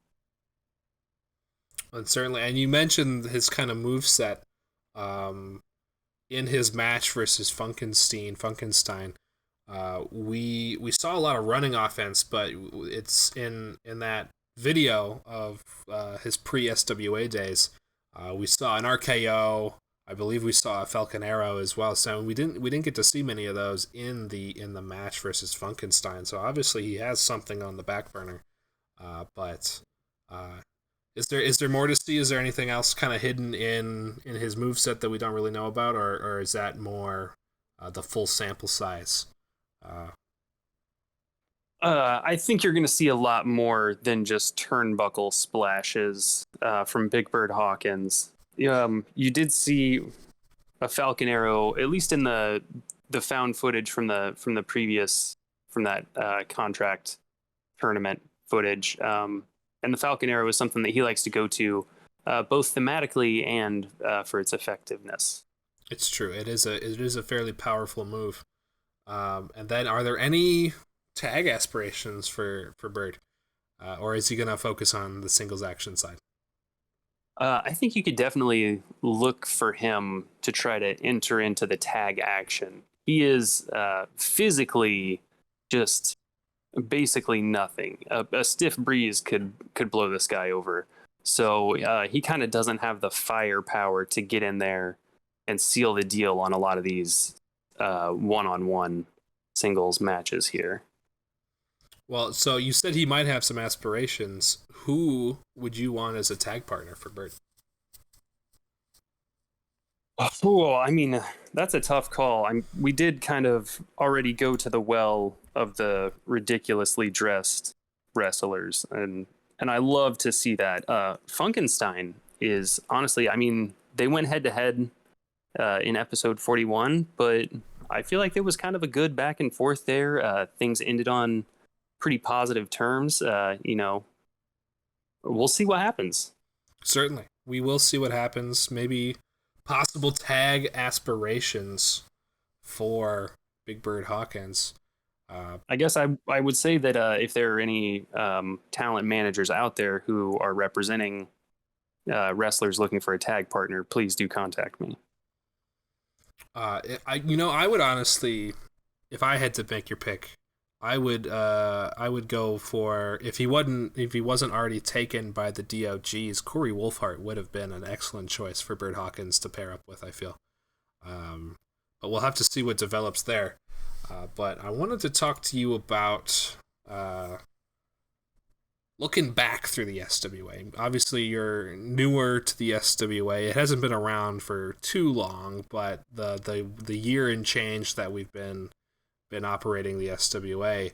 And certainly, and you mentioned his kind of moveset in his match versus Funkenstein. We saw a lot of running offense, but it's in that video of his pre-SWA days. We saw an RKO. I believe we saw a Falcon Arrow as well. So we didn't get to see many of those in the match versus Funkenstein. So obviously he has something on the back burner. But is there more to see? Is there anything else kind of hidden in his moveset that we don't really know about, or is that more the full sample size? I think you're going to see a lot more than just turnbuckle splashes from Big Bird Hawkins. You did see a Falcon Arrow, at least in the found footage from the previous contract tournament footage. And the Falcon Arrow is something that he likes to go to, both thematically and for its effectiveness. It's true. It is a fairly powerful move. And then, are there any tag aspirations for Bird, or is he gonna focus on the singles action side? I think you could definitely look for him to try to enter into the tag action. He is physically just basically nothing. A stiff breeze could blow this guy over. So he kind of doesn't have the firepower to get in there and seal the deal on a lot of these one-on-one singles matches here. Well, so you said he might have some aspirations. Who would you want as a tag partner for Bird? Oh, I mean, that's a tough call. We did kind of already go to the well of the ridiculously dressed wrestlers, and I love to see that. Funkenstein is honestly, I mean, they went head to head in episode 41, but I feel like there was kind of a good back and forth there. Things ended on pretty positive terms. We'll see what happens. Certainly, we will see what happens. Maybe possible tag aspirations for Big Bird Hawkins. I guess I would say that if there are any talent managers out there who are representing wrestlers looking for a tag partner, please do contact me. I would honestly, if I had to make your pick, I would go for if he wasn't already taken by the DOGs, Corey Wolfhart would have been an excellent choice for Bird Hawkins to pair up with, I feel. But we'll have to see what develops there. But I wanted to talk to you about looking back through the SWA. Obviously, you're newer to the SWA. It hasn't been around for too long, but the year and change that we've been operating the SWA,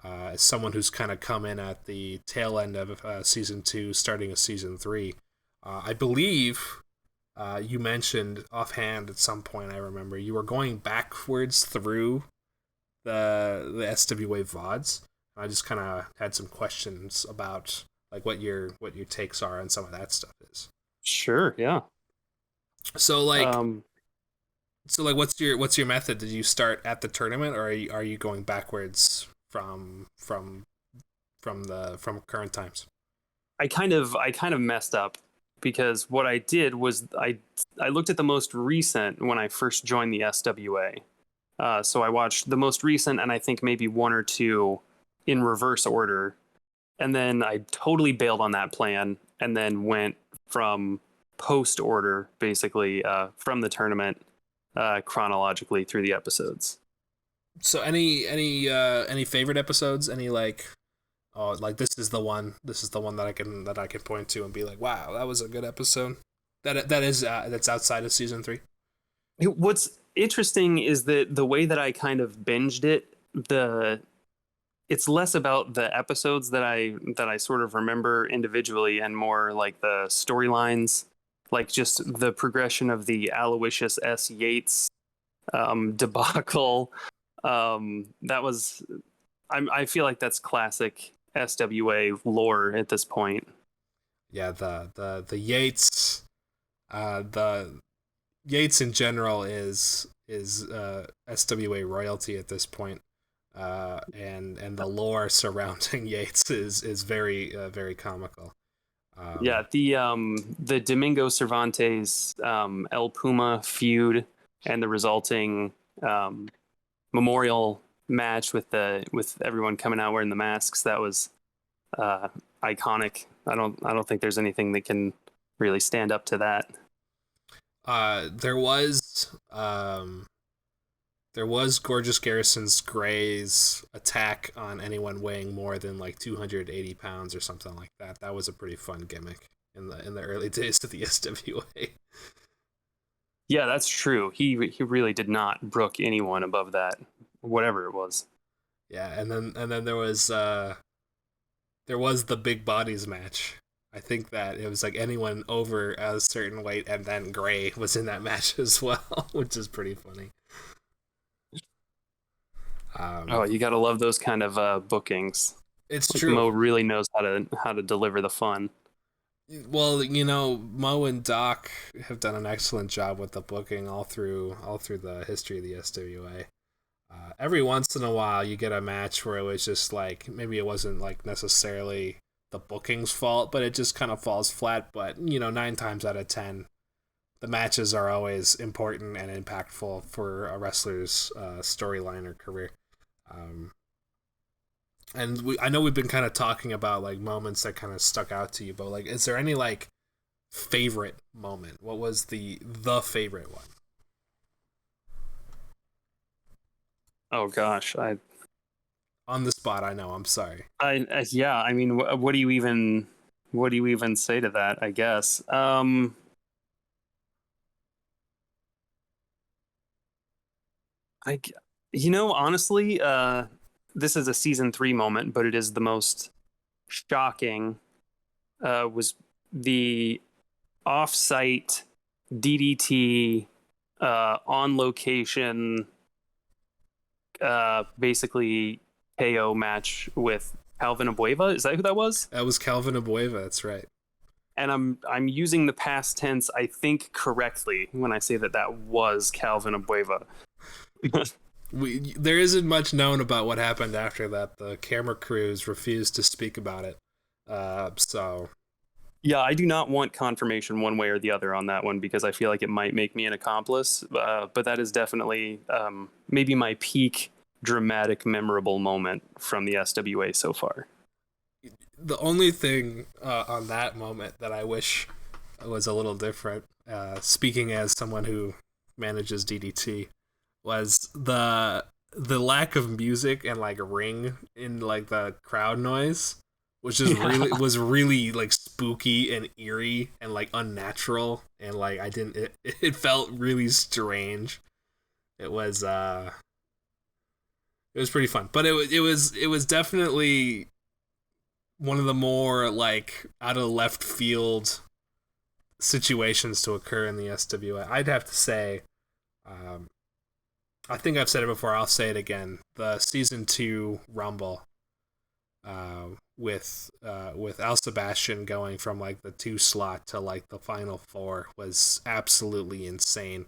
as someone who's kind of come in at the tail end of season 2, starting of season 3, I believe you mentioned offhand at some point. I remember you were going backwards through the SWA VODs. I just kind of had some questions about like what your takes are on some of that stuff is. Sure, yeah. So what's your method? Did you start at the tournament, or are you going backwards from current times? I kind of messed up because what I did was I looked at the most recent when I first joined the SWA. So I watched the most recent and I think maybe one or two in reverse order. And then I totally bailed on that plan and then went from post order, basically, from the tournament chronologically through the episodes. So any favorite episodes? Any like this is the one that I can point to and be like, wow, that was a good episode. That's outside of season 3. What's interesting is that the way that I kind of binged it, it's less about the episodes that I sort of remember individually and more like the storylines, like just the progression of the Aloysius S. Yates debacle. That was, I feel like that's classic SWA lore at this point. Yeah, the Yates, the Yates in general is SWA royalty at this point. And the lore surrounding Yates is very very comical. Yeah, the Domingo Cervantes El Puma feud and the resulting memorial match with everyone coming out wearing the masks, that was iconic. I don't think there's anything that can really stand up to that. There was Gorgeous Garrison's Gray's attack on anyone weighing more than like 280 pounds or something like that. That was a pretty fun gimmick in the early days of the SWA. Yeah, that's true. He really did not brook anyone above that, whatever it was. Yeah, and then there was the big bodies match. I think that it was like anyone over a certain weight, and then Gray was in that match as well, which is pretty funny. You gotta love those kind of bookings. It's like true. Mo really knows how to deliver the fun. Well, Mo and Doc have done an excellent job with the booking all through the history of the SWA. every once in a while you get a match where it was just like maybe it wasn't like necessarily the booking's fault, but it just kind of falls flat. But 9 times out of 10, the matches are always important and impactful for a wrestler's storyline or career. And I know we've been kind of talking about like moments that kind of stuck out to you, but like, is there any like favorite moment? What was the favorite one? Oh gosh, On the spot, I know. I'm sorry. yeah. I mean, what do you even say to that? I guess. Honestly, this is a season 3 moment, but it is the most shocking. Was the off-site DDT on location, basically KO match with Calvin Abueva. Is that who that was? That was Calvin Abueva. That's right. And I'm using the past tense, I think, correctly when I say that was Calvin Abueva. There isn't much known about what happened after that. The camera crews refused to speak about it. So yeah, I do not want confirmation one way or the other on that one because I feel like it might make me an accomplice. But that is definitely maybe my peak dramatic, memorable moment from the SWA so far. The only thing on that moment that I wish was a little different, speaking as someone who manages DDT, was the lack of music and like ring in like the crowd noise, which is really like spooky and eerie and like unnatural, and like it felt really strange. It was pretty fun, but it was definitely one of the more like out of left field situations to occur in the SWA. I'd have to say, I think I've said it before, I'll say it again. The season 2 Rumble, with Al Sebastian going from like the 2 slot to like the final 4 was absolutely insane.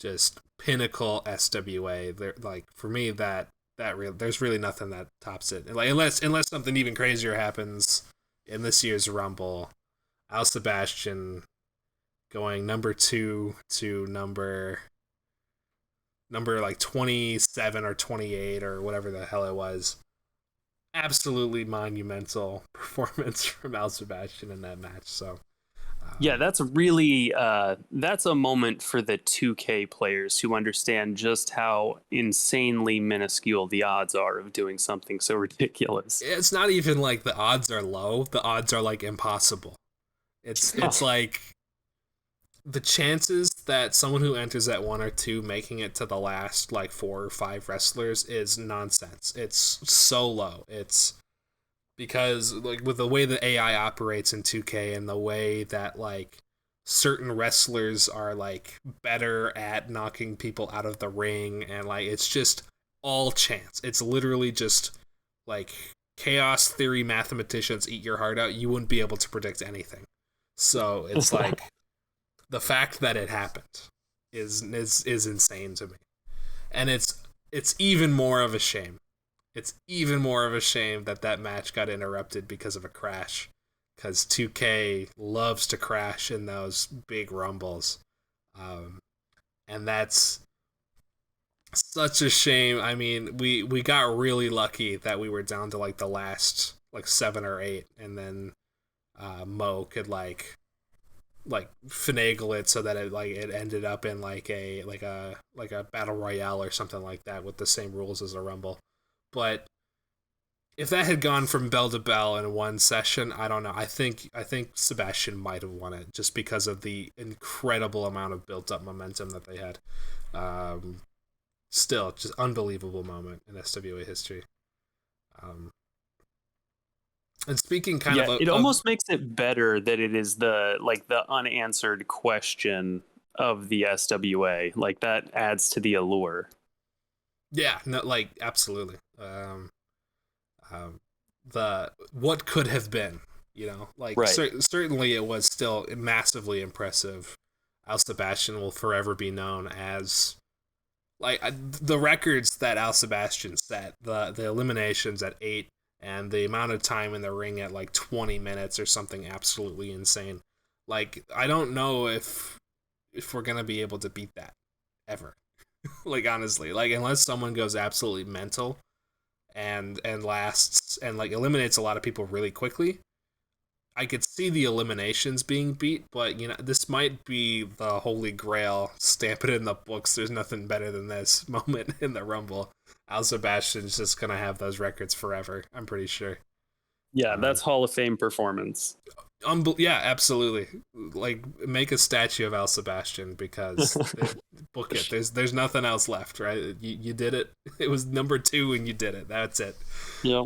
Just pinnacle SWA. There, like for me, there's really nothing that tops it. Like unless something even crazier happens in this year's Rumble, Al Sebastian going number 2 to number like 27 or 28 or whatever the hell it was. Absolutely monumental performance from Al Sebastian in that match. So yeah, that's really that's a moment for the 2K players who understand just how insanely minuscule the odds are of doing something so ridiculous. It's not even like the odds are low, the odds are like impossible. It's like the chances that someone who enters at 1 or 2 making it to the last like 4 or 5 wrestlers is nonsense. It's so low. It's because like with the way the AI operates in 2K and the way that like certain wrestlers are like better at knocking people out of the ring, and like it's just all chance. It's literally just like chaos theory mathematicians eat your heart out. You wouldn't be able to predict anything. So it's like the fact that it happened is insane to me. And it's even more of a shame. It's even more of a shame that match got interrupted because of a crash. Because 2K loves to crash in those big rumbles. And that's such a shame. I mean, we got really lucky that we were down to like the last like 7 or 8, and then Mo could like finagle it so that it ended up in like a battle royale or something like that with the same rules as a rumble. But if that had gone from bell to bell in one session, I don't know. I think Sebastian might have won it just because of the incredible amount of built up momentum that they had. Still, just unbelievable moment in SWA history. And speaking it almost makes it better that it is the unanswered question of the SWA. Like that adds to the allure. Yeah, no, like absolutely. The what could have been, like right. Certainly it was still massively impressive. Al Sebastian will forever be known as like the records that Al Sebastian set, the eliminations at 8, and the amount of time in the ring at like 20 minutes or something absolutely insane. Like, I don't know if we're gonna be able to beat that ever. Like, honestly, like, unless someone goes absolutely mental and lasts and like eliminates a lot of people really quickly, I could see the eliminations being beat, but this might be the holy grail. Stamp it in the books. There's nothing better than this moment in the Rumble. Al Sebastian's just gonna have those records forever. I'm pretty sure. Yeah, that's Hall of Fame performance. Yeah, absolutely. Like, make a statue of Al Sebastian because book it. There's nothing else left, right? You did it. It was number 2 and you did it. That's it. Yeah.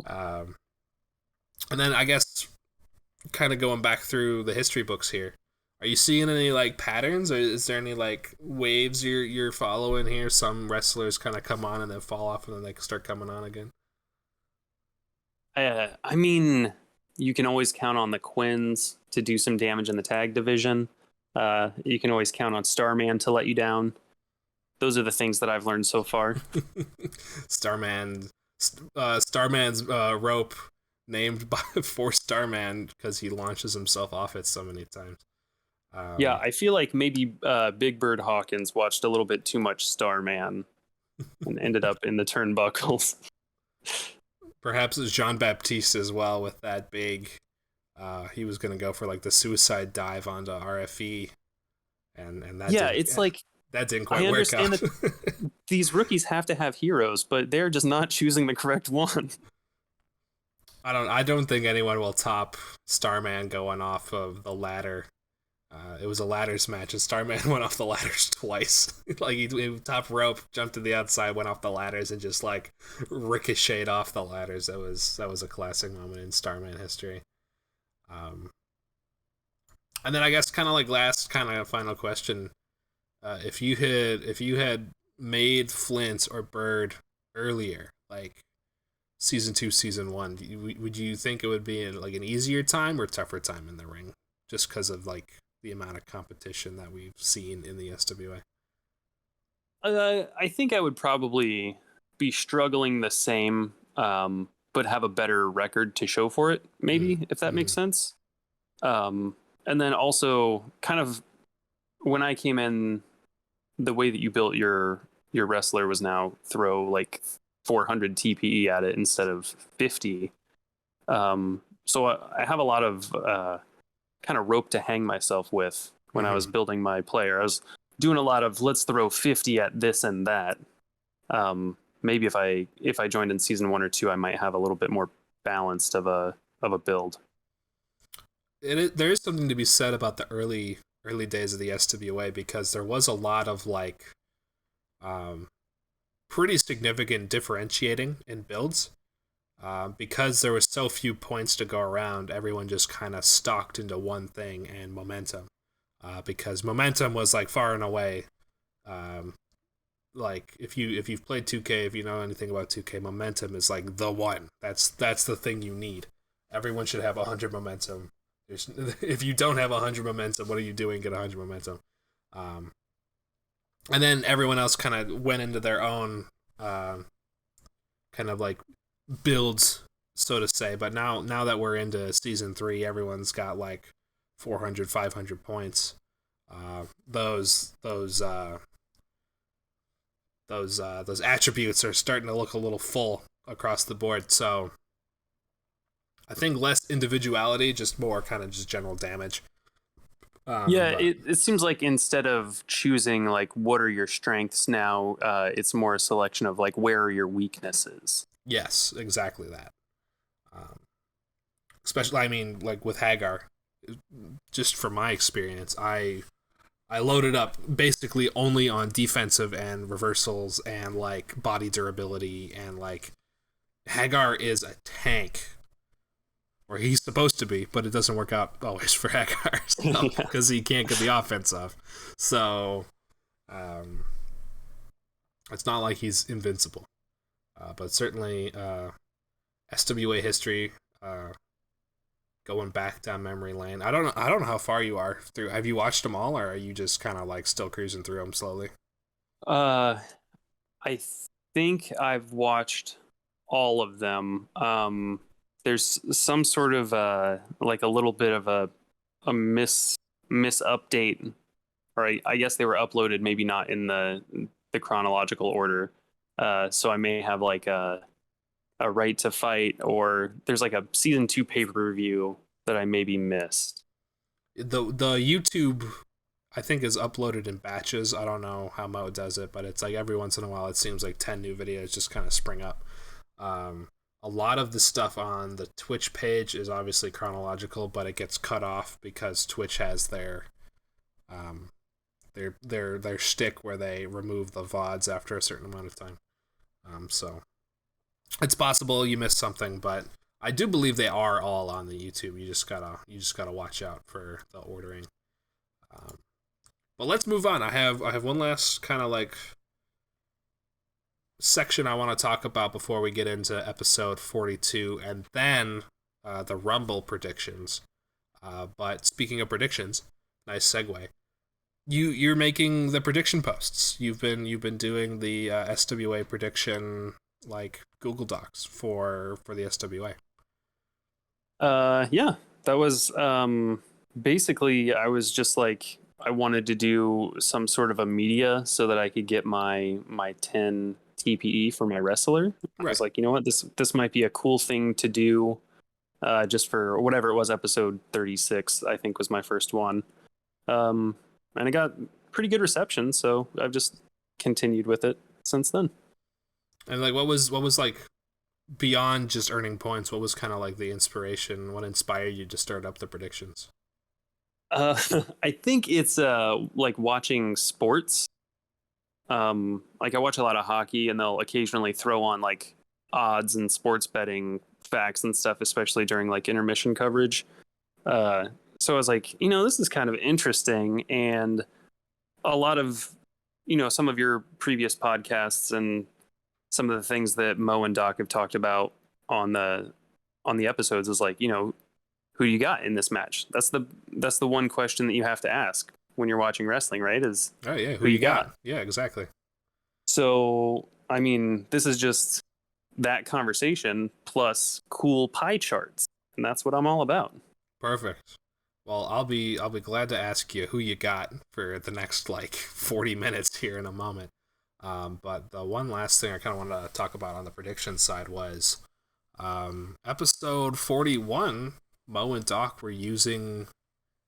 And then I guess kind of going back through the history books here, are you seeing any like patterns, or is there any like waves you're following here? Some wrestlers kind of come on and then fall off and then they start coming on again. I mean, you can always count on the Quins to do some damage in the tag division. You can always count on Starman to let you down. Those are the things that I've learned so far. Starman's rope named for Starman because he launches himself off it so many times. Yeah, I feel like maybe Big Bird Hawkins watched a little bit too much Starman and ended up in the turnbuckles. Perhaps it's Jean Baptiste as well with that big. He was going to go for like the suicide dive onto RFE, and that that didn't quite work out. That these rookies have to have heroes, but they're just not choosing the correct one. I don't think anyone will top Starman going off of the ladder. It was a ladders match, and Starman went off the ladders twice. Like, he top rope, jumped to the outside, went off the ladders, and just like ricocheted off the ladders. That was a classic moment in Starman history. And then I guess kind of like last kind of final question: if you had made Flint or Bird earlier, like season 2, season 1, would you think it would be like an easier time or tougher time in the ring, just because of like the amount of competition that we've seen in the SWA? I think I would probably be struggling the same, but have a better record to show for it, maybe, if that makes sense. And then also, kind of, when I came in, the way that you built your wrestler was now throw like 400 TPE at it instead of 50. So I have a lot of kind of rope to hang myself with when I was building my player. I was doing a lot of let's throw 50 at this and that. Maybe if I joined in season 1 or 2, I might have a little bit more balanced of a build. There is something to be said about the early days of the SWA, because there was a lot of like pretty significant differentiating in builds. Because there was so few points to go around, everyone just kind of stalked into one thing, and momentum. Because momentum was like far and away, like if you've played 2K, if you know anything about 2K, momentum is like the one. That's the thing you need. Everyone should have 100 momentum. If you don't have 100 momentum, what are you doing? Get 100 momentum. And then everyone else kind of went into their own kind of like builds, so to say. But now that we're into season 3, everyone's got like 400, 500 points. Those attributes are starting to look a little full across the board. So I think less individuality, just more kind of just general damage. It seems like instead of choosing like what are your strengths now, it's more a selection of like where are your weaknesses. Yes, exactly that. Especially, I mean, like with Hagar, just from my experience, I loaded up basically only on defensive and reversals and like body durability, and like Hagar is a tank. Or he's supposed to be, but it doesn't work out always for Hagar because he can't get the offense off. So it's not like he's invincible. But certainly SWA history, going back down memory lane. I don't know how far you are through. Have you watched them all, or are you just kind of like still cruising through them slowly? I think I've watched all of them. There's some sort of like a little bit of a miss update, or I guess they were uploaded maybe not in the chronological order. So I may have like a right to fight, or there's like a season 2 pay-per-view that I maybe missed. The YouTube, I think, is uploaded in batches. I don't know how Mo does it, but it's like every once in a while it seems like 10 new videos just kind of spring up. A lot of the stuff on the Twitch page is obviously chronological, but it gets cut off because Twitch has their shtick where they remove the VODs after a certain amount of time. So it's possible you missed something, but I do believe they are all on the YouTube. You just gotta watch out for the ordering. But let's move on. I have one last kind of like section I want to talk about before we get into episode 42, and then the Rumble predictions. But speaking of predictions, nice segue. You're making the prediction posts. You've been doing the SWA prediction like Google Docs for the SWA. Yeah, that was basically I was just like I wanted to do some sort of a media so that I could get my 10 TPE for my wrestler. I was like, you know what, this might be a cool thing to do, just for whatever it was, episode 36, I think was my first one. And it got pretty good reception, so I've just continued with it since then. And like, what was like beyond just earning points? What was kind of like the inspiration? What inspired you to start up the predictions? I think it's like watching sports. Like I watch a lot of hockey, and they'll occasionally throw on like odds and sports betting facts and stuff, especially during like intermission coverage. So I was like, this is kind of interesting, and a lot of, some of your previous podcasts and some of the things that Mo and Doc have talked about on the episodes is like, who do you got in this match? That's the one question that you have to ask when you're watching wrestling, right? Is oh yeah, who you got? Yeah, exactly. So I mean, this is just that conversation plus cool pie charts, and that's what I'm all about. Perfect. Well, I'll be glad to ask you who you got for the next like 40 minutes here in a moment. But the one last thing I kind of wanted to talk about on the prediction side was episode 41. Mo and Doc were using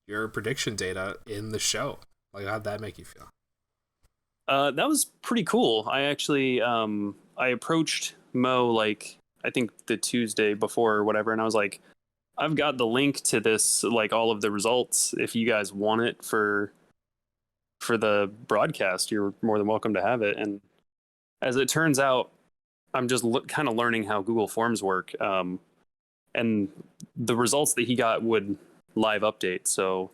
your prediction data in the show. Like, how'd that make you feel? That was pretty cool. I actually I approached Mo like I think the Tuesday before or whatever, and I was like, I've got the link to this, like all of the results. If you guys want it for the broadcast, you're more than welcome to have it. And as it turns out, I'm just kind of learning how Google Forms work. And the results that he got would live update. So,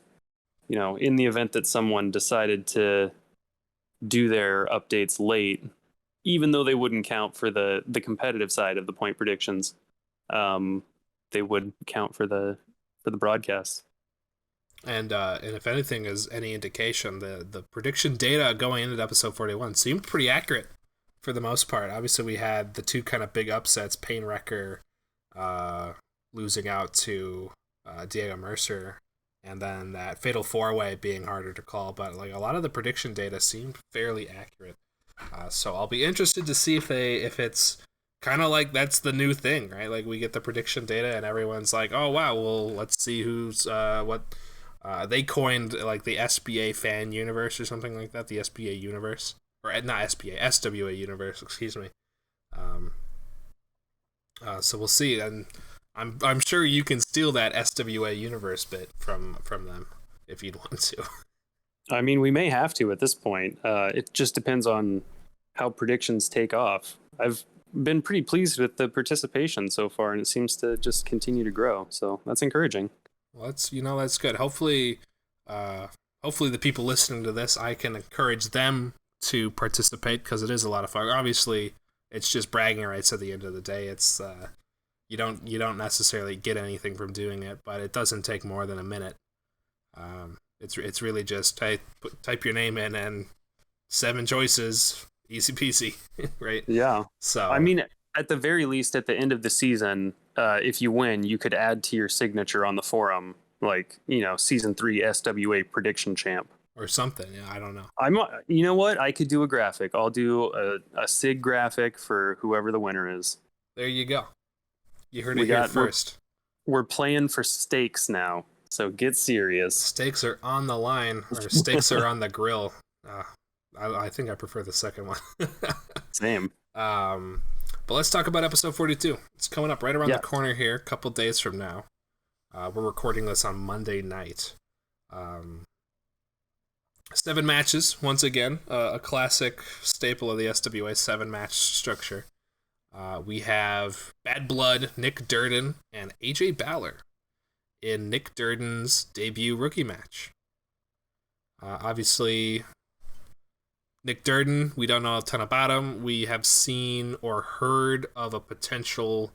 in the event that someone decided to do their updates late, even though they wouldn't count for the competitive side of the point predictions, they would count for the broadcast. And if anything is any indication, the prediction data going into episode 41 seemed pretty accurate for the most part. Obviously, we had the two kind of big upsets: Pain Wrecker losing out to Diego Mercer, and then that Fatal 4-Way being harder to call. But like a lot of the prediction data seemed fairly accurate. So I'll be interested to see if it's kind of like that's the new thing, right? Like we get the prediction data and everyone's like, oh wow, well let's see who's what. They coined like the SBA fan universe or something like that, the SBA universe, or not SBA, SWA universe, excuse me. So we'll see, and I'm sure you can steal that SWA universe bit from them if you'd want to. I mean, we may have to at this point. It just depends on how predictions take off. I've been pretty pleased with the participation so far, and it seems to just continue to grow. So that's encouraging. Well, that's good. Hopefully the people listening to this, I can encourage them to participate because it is a lot of fun. Obviously, it's just bragging rights at the end of the day. It's you don't necessarily get anything from doing it, but it doesn't take more than a minute. It's really just type your name in and 7 choices, Easy peasy, right? Yeah. So I mean, at the very least, at the end of the season, if you win, you could add to your signature on the forum, like, season 3 SWA prediction champ. or something. Yeah, I don't know. You know what? I could do a graphic. I'll do a SIG graphic for whoever the winner is. There you go. You heard it here first. We're playing for stakes now, so get serious. Stakes are on the line, or stakes are on the grill. I think I prefer the second one. Same. But let's talk about episode 42. It's coming up right around the corner here, a couple days from now. We're recording this on Monday night. 7 matches, once again, a classic staple of the SWA 7-match structure. We have Bad Blood, Nick Durden, and AJ Balor in Nick Durden's debut rookie match. Obviously, Nick Durden, we don't know a ton about him. We have seen or heard of a potential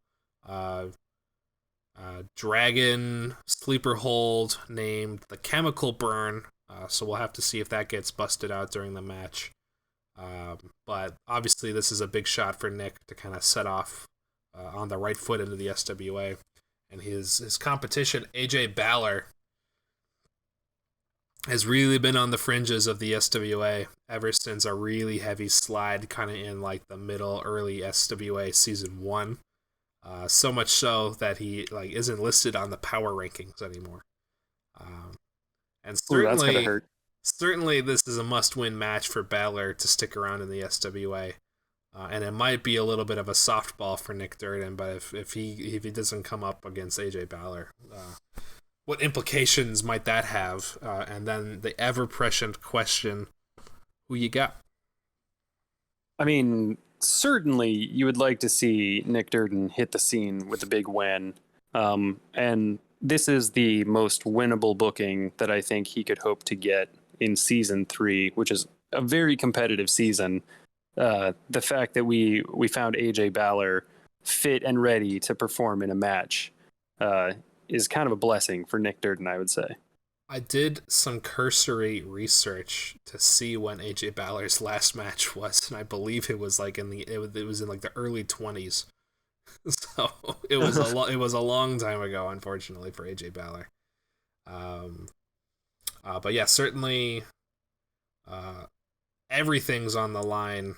dragon sleeper hold named the Chemical Burn. So we'll have to see if that gets busted out during the match. But obviously this is a big shot for Nick to kind of set off on the right foot into the SWA. And his competition, AJ Balor, has really been on the fringes of the SWA ever since a really heavy slide kind of in like the middle, early SWA season 1. So much so that he like isn't listed on the power rankings anymore. And certainly, that's gonna hurt. Certainly this is a must-win match for Balor to stick around in the SWA. And it might be a little bit of a softball for Nick Durden, but if he doesn't come up against AJ Balor, what implications might that have? And then the ever-present question, who you got? I mean, certainly you would like to see Nick Durden hit the scene with a big win. And this is the most winnable booking that I think he could hope to get in season 3, which is a very competitive season. The fact that we found AJ Balor fit and ready to perform in a match is kind of a blessing for Nick Durden, I would say. I did some cursory research to see when AJ Balor's last match was, and I believe it was like it was in like the early 20s. So it was it was a long time ago, unfortunately, for AJ Balor. But yeah, certainly everything's on the line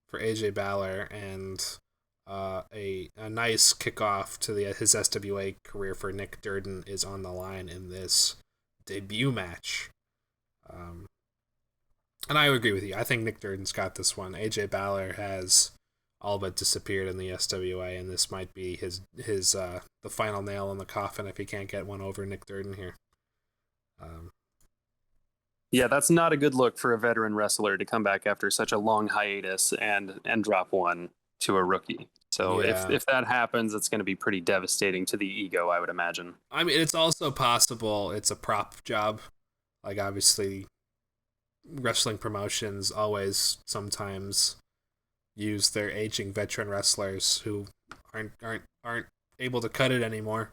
for AJ Balor, and a nice kickoff to his SWA career for Nick Durden is on the line in this debut match. And I agree with you. I think Nick Durden's got this one. AJ Balor has all but disappeared in the SWA, and this might be his the final nail in the coffin if he can't get one over Nick Durden here. Yeah, that's not a good look for a veteran wrestler to come back after such a long hiatus and drop one to a rookie. So if that happens, it's going to be pretty devastating to the ego, I would imagine. I mean, it's also possible it's a prop job. Like, obviously, wrestling promotions always sometimes use their aging veteran wrestlers who aren't able to cut it anymore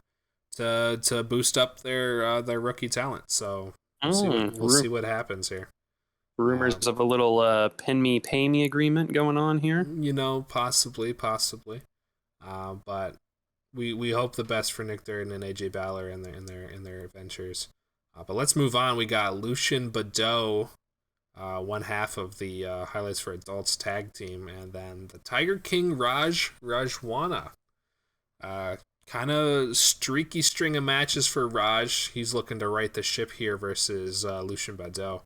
to boost up their rookie talent. So we'll see what happens here. Rumors of a little pin me, pay me agreement going on here. Possibly. But we hope the best for Nick Durden and AJ Balor in their adventures. But let's move on. We got Lucian Badeau, one half of the Highlights for Adults tag team, and then the Tiger King Rajwana. Kind of streaky string of matches for Raj. He's looking to right the ship here versus Lucian Badeau,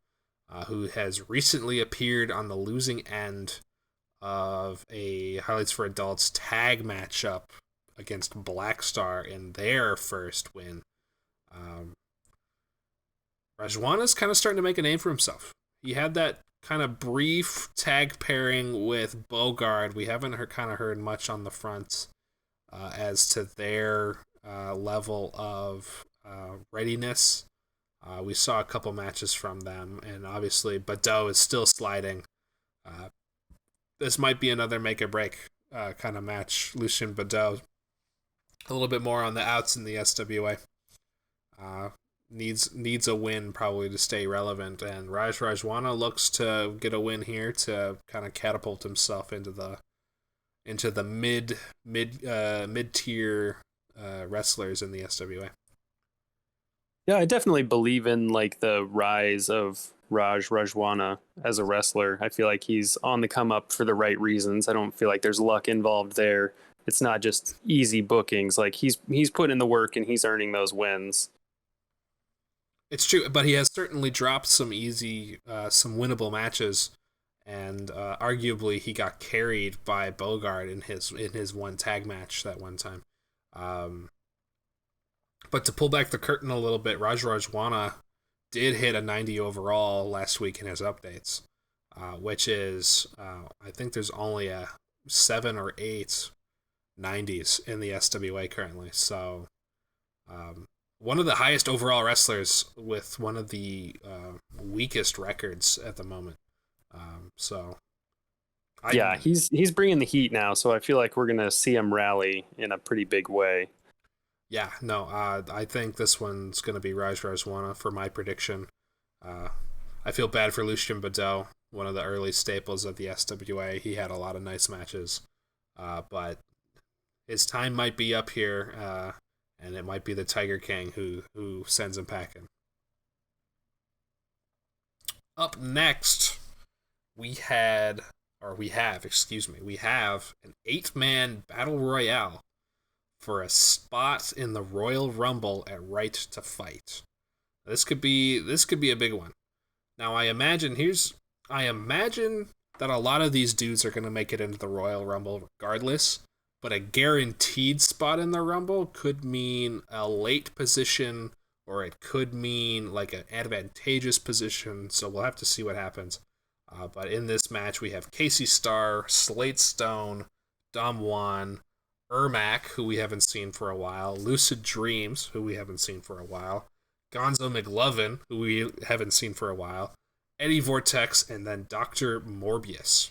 who has recently appeared on the losing end of a Highlights for Adults tag matchup against Black Star in their first win. Rajwana's kind of starting to make a name for himself. He had that kind of brief tag pairing with Bogard. We haven't heard much on the front as to their level of readiness. We saw a couple matches from them, and obviously Badeau is still sliding. This might be another make or break kind of match. Lucian Badeau, a little bit more on the outs in the SWA. needs a win probably to stay relevant, and Rajwana looks to get a win here to kind of catapult himself into the mid tier wrestlers in the SWA. Yeah, I definitely believe in like the rise of Rajwana as a wrestler. I feel like he's on the come up for the right reasons. I don't feel like there's luck involved there. It's not just easy bookings. Like he's put in the work and he's earning those wins. It's true, but he has certainly dropped some some winnable matches, and arguably he got carried by Bogart in his one tag match that one time. But to pull back the curtain a little bit, Rajwana did hit a 90 overall last week in his updates, which is I think there's only a 7 or 8 90s in the SWA currently. So one of the highest overall wrestlers with one of the weakest records at the moment. He's bringing the heat now, so I feel like we're gonna see him rally in a pretty big way. Yeah, no, I think this one's going to be Rajwana for my prediction. I feel bad for Lucien Badeau, one of the early staples of the SWA. He had a lot of nice matches, but his time might be up here, and it might be the Tiger King who sends him packing. Up next, we have an 8-man battle royale for a spot in the Royal Rumble at Right to Fight. This could be a big one. Now I imagine that a lot of these dudes are going to make it into the Royal Rumble regardless, but a guaranteed spot in the Rumble could mean a late position, or it could mean like an advantageous position, so we'll have to see what happens. But in this match we have Casey Starr, Slate Stone, Dom Juan, Ermac, who we haven't seen for a while, Lucid Dreams, who we haven't seen for a while, Gonzo McLovin, who we haven't seen for a while, Eddie Vortex, and then Dr. Morbius.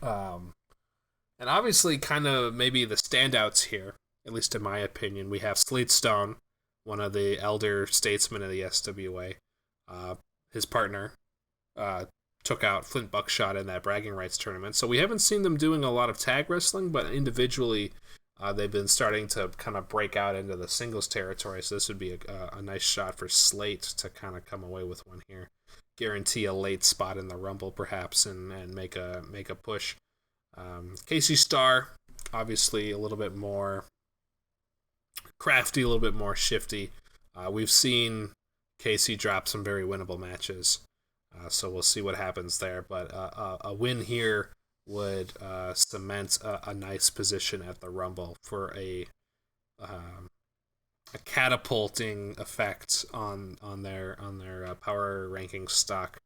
And obviously kind of maybe the standouts here, at least in my opinion, we have Slate Stone, one of the elder statesmen of the SWA. His partner took out Flint Buckshot in that bragging rights tournament. So we haven't seen them doing a lot of tag wrestling, but individually they've been starting to kind of break out into the singles territory. So this would be a nice shot for Slate to kind of come away with one here. Guarantee a late spot in the Rumble perhaps and make a push. Casey Starr, obviously a little bit more crafty, a little bit more shifty. We've seen Casey drop some very winnable matches. So we'll see what happens there, but a win here would cement a nice position at the Rumble for a catapulting effect on their power ranking stock.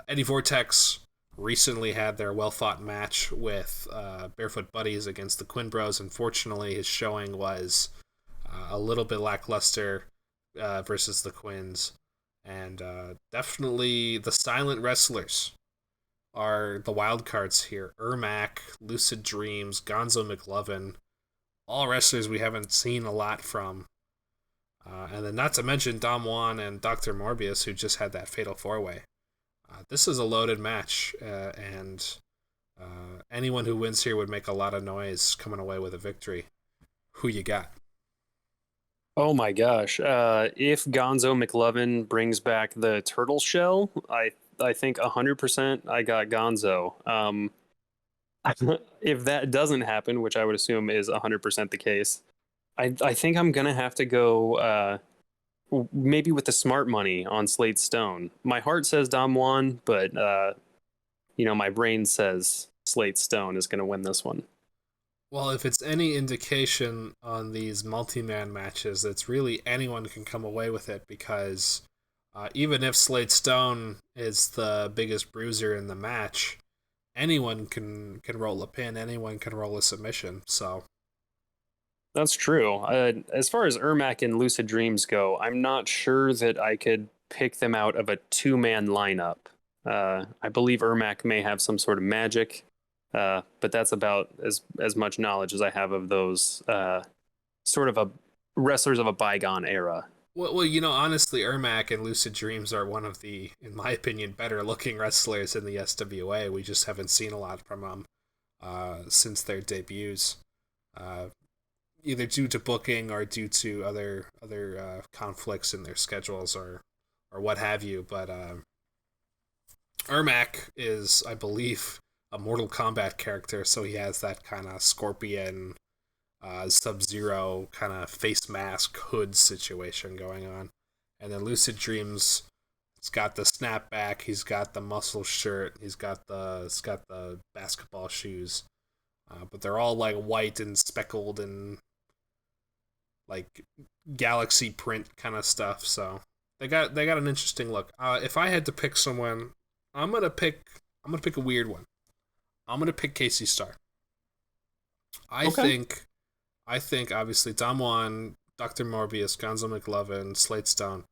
Eddie Vortex recently had their well-fought match with Barefoot Buddies against the Quinn Bros. Unfortunately, his showing was a little bit lackluster versus the Quins. And definitely the silent wrestlers are the wild cards here. Ermac, Lucid Dreams, Gonzo McLovin, all wrestlers we haven't seen a lot from. And then not to mention Dom Juan and Dr. Morbius, who just had that fatal 4-way. This is a loaded match, and anyone who wins here would make a lot of noise coming away with a victory. Who you got? Oh my gosh. If Gonzo McLovin brings back the turtle shell, I think 100% I got Gonzo. If that doesn't happen, which I would assume is 100% the case, I think I'm going to have to go maybe with the smart money on Slate Stone. My heart says Dom Juan, but my brain says Slate Stone is going to win this one. Well, if it's any indication on these multi-man matches, it's really anyone can come away with it, because even if Slate Stone is the biggest bruiser in the match, anyone can roll a pin, anyone can roll a submission. So that's true. As far as Ermac and Lucid Dreams go, I'm not sure that I could pick them out of a 2-man lineup. I believe Ermac may have some sort of magic. But that's about as much knowledge as I have of those sort of a wrestlers of a bygone era. Well, honestly, Ermac and Lucid Dreams are one of the, in my opinion, better looking wrestlers in the SWA. We just haven't seen a lot from them since their debuts, uh, either due to booking or due to other conflicts in their schedules or what have you. But Ermac is, I believe, a Mortal Kombat character, so he has that kind of scorpion, Sub-Zero kind of face mask hood situation going on. And then Lucid Dreams, it's got the snapback, he's got the muscle shirt, it's got the basketball shoes, but they're all like white and speckled and like galaxy print kind of stuff. So they got an interesting look. If I had to pick someone, I'm gonna pick a weird one. I'm gonna pick Casey Starr. I Okay. think obviously Damwon, Dr. Morbius, Gonzo McLovin, Slate Stone,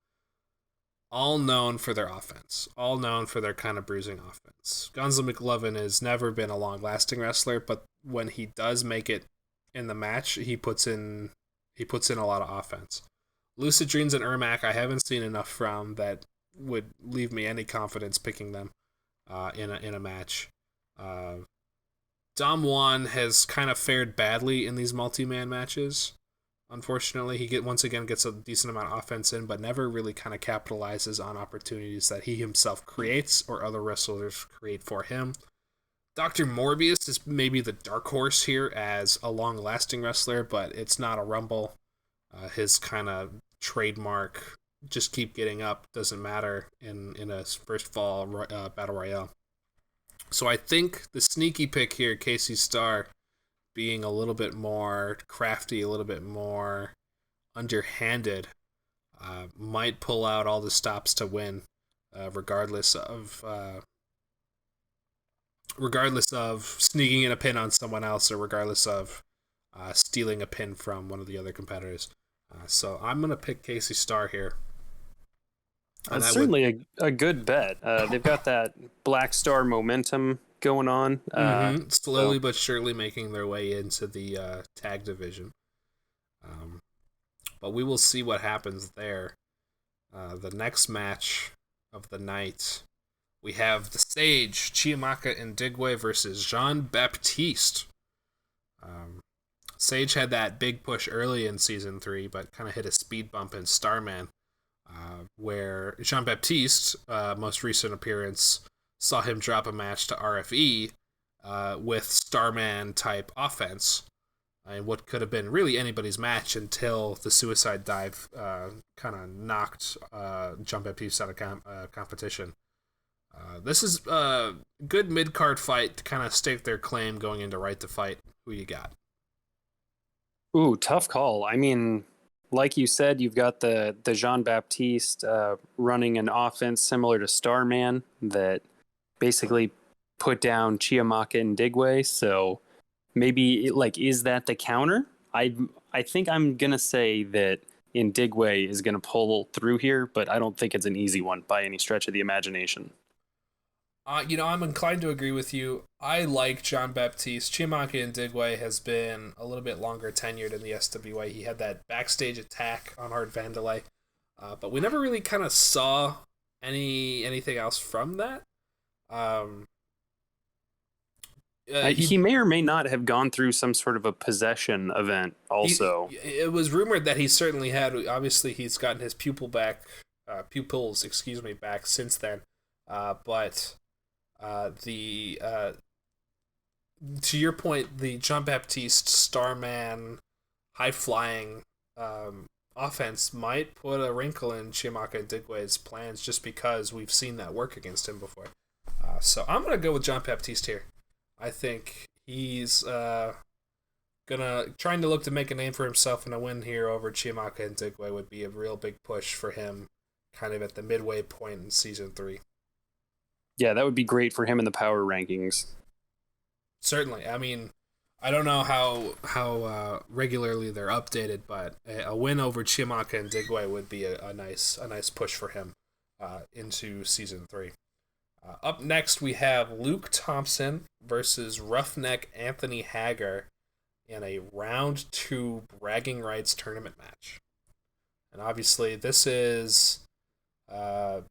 all known for their offense, all known for their kind of bruising offense. Gonzo McLovin has never been a long lasting wrestler, but when he does make it in the match, he puts in a lot of offense. Lucid Dreams and Ermac, I haven't seen enough from that would leave me any confidence picking them in a match. Uh, Dom Juan has kind of fared badly in these multi-man matches. Unfortunately, once again gets a decent amount of offense in, but never really kind of capitalizes on opportunities that he himself creates or other wrestlers create for him. Dr. Morbius is maybe the dark horse here as a long-lasting wrestler, but it's not a Rumble. His kind of trademark, just keep getting up, doesn't matter in a first fall battle royale. So I think the sneaky pick here, Casey Starr, being a little bit more crafty, a little bit more underhanded, might pull out all the stops to win, regardless of sneaking in a pin on someone else, or regardless of stealing a pin from one of the other competitors. So I'm gonna pick Casey Starr here. That's certainly a good bet. They've got that Black Star momentum going on. Slowly but surely making their way into the tag division. But we will see what happens there. The next match of the night, we have the Sage, Chiamaka Ndigwe versus Jean-Baptiste. Sage had that big push early in Season 3, but kind of hit a speed bump in Starman, where Jean-Baptiste, most recent appearance, saw him drop a match to RFE with Starman-type offense, and what could have been really anybody's match until the suicide dive kind of knocked Jean-Baptiste out of competition. This is a good mid-card fight to kind of stake their claim going into Right to Fight. Who you got? Ooh, tough call. I mean, like you said, you've got the Jean-Baptiste running an offense similar to Starman that basically put down Chiamaka and Ndigwe. So maybe is that the counter? I think I'm gonna say that Ndigwe is gonna pull through here, but I don't think it's an easy one by any stretch of the imagination. I'm inclined to agree with you. I like Jean-Baptiste. Chiamaka Ndigwe has been a little bit longer tenured in the SWA. He had that backstage attack on Art Vandelay, but we never really kind of saw anything else from that. He may or may not have gone through some sort of a possession event also. It was rumored that he certainly had. Obviously, he's gotten his pupils, back since then. But the to your point, the Jean-Baptiste Starman high flying offense might put a wrinkle in Chiamaka Ndigwe's plans, just because we've seen that work against him before. So I'm gonna go with Jean-Baptiste here. I think he's trying to look to make a name for himself, and a win here over Chiamaka Ndigwe would be a real big push for him, kind of at the midway point in Season 3. Yeah, that would be great for him in the power rankings. Certainly. I mean, I don't know how regularly they're updated, but a win over Chiamaka Ndigwe would be a nice push for him into Season 3. Up next, we have Luke Thompson versus Roughneck Anthony Hager in a Round 2 Bragging Rights tournament match. And obviously, this is the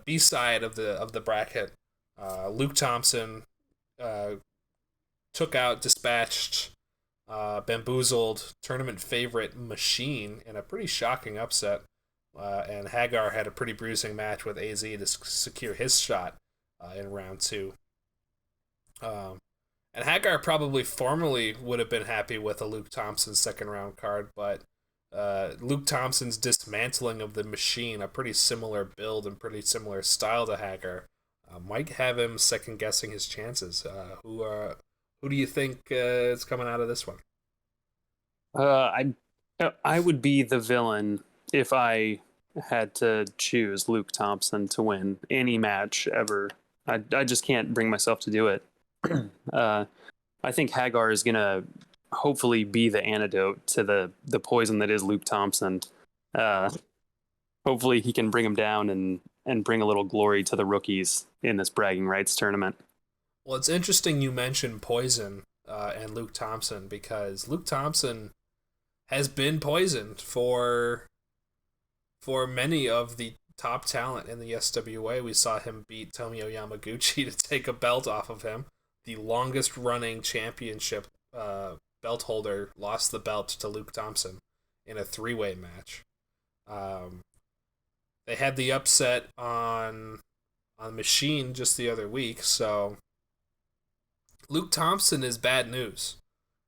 B side of the bracket. Luke Thompson uh, dispatched, bamboozled tournament favorite Machine in a pretty shocking upset. And Hagar had a pretty bruising match with AZ to secure his shot in round two. And Hagar probably formally would have been happy with a Luke Thompson second round card, but Luke Thompson's dismantling of the Machine, a pretty similar build and pretty similar style to Hagar, might have him second guessing his chances. Who do you think is coming out of this one? I would be the villain if I had to choose Luke Thompson to win any match ever. I just can't bring myself to do it. I think Hagar is gonna hopefully be the antidote to the poison that is Luke Thompson. Hopefully he can bring him down and bring a little glory to the rookies in this bragging rights tournament. Well, it's interesting you mentioned poison and Luke Thompson, because Luke Thompson has been poisoned for many of the top talent in the SWA. We saw him beat Tomio Yamaguchi to take a belt off of him. The longest running championship belt holder lost the belt to Luke Thompson in a 3-way match. They had the upset on Machine just the other week, so Luke Thompson is bad news.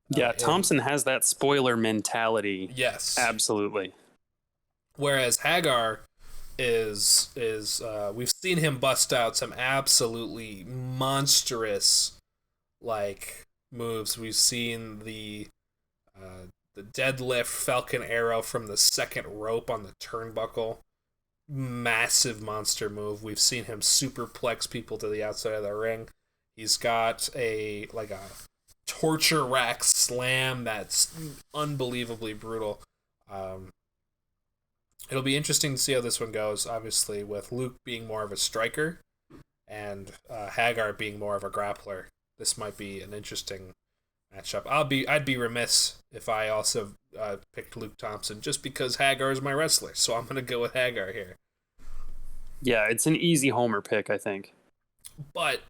Yeah, Thompson has that spoiler mentality. Yes, absolutely. Whereas Hagar is we've seen him bust out some absolutely monstrous moves. We've seen the deadlift Falcon Arrow from the second rope on the turnbuckle, massive monster move. We've seen him superplex people to the outside of the ring. He's got a torture rack slam that's unbelievably brutal. It'll be interesting to see how this one goes, obviously, with Luke being more of a striker and Hagar being more of a grappler. This might be an interesting matchup. I'd be remiss if I also picked Luke Thompson, just because Hagar is my wrestler, so I'm going to go with Hagar here. Yeah, it's an easy homer pick, I think. But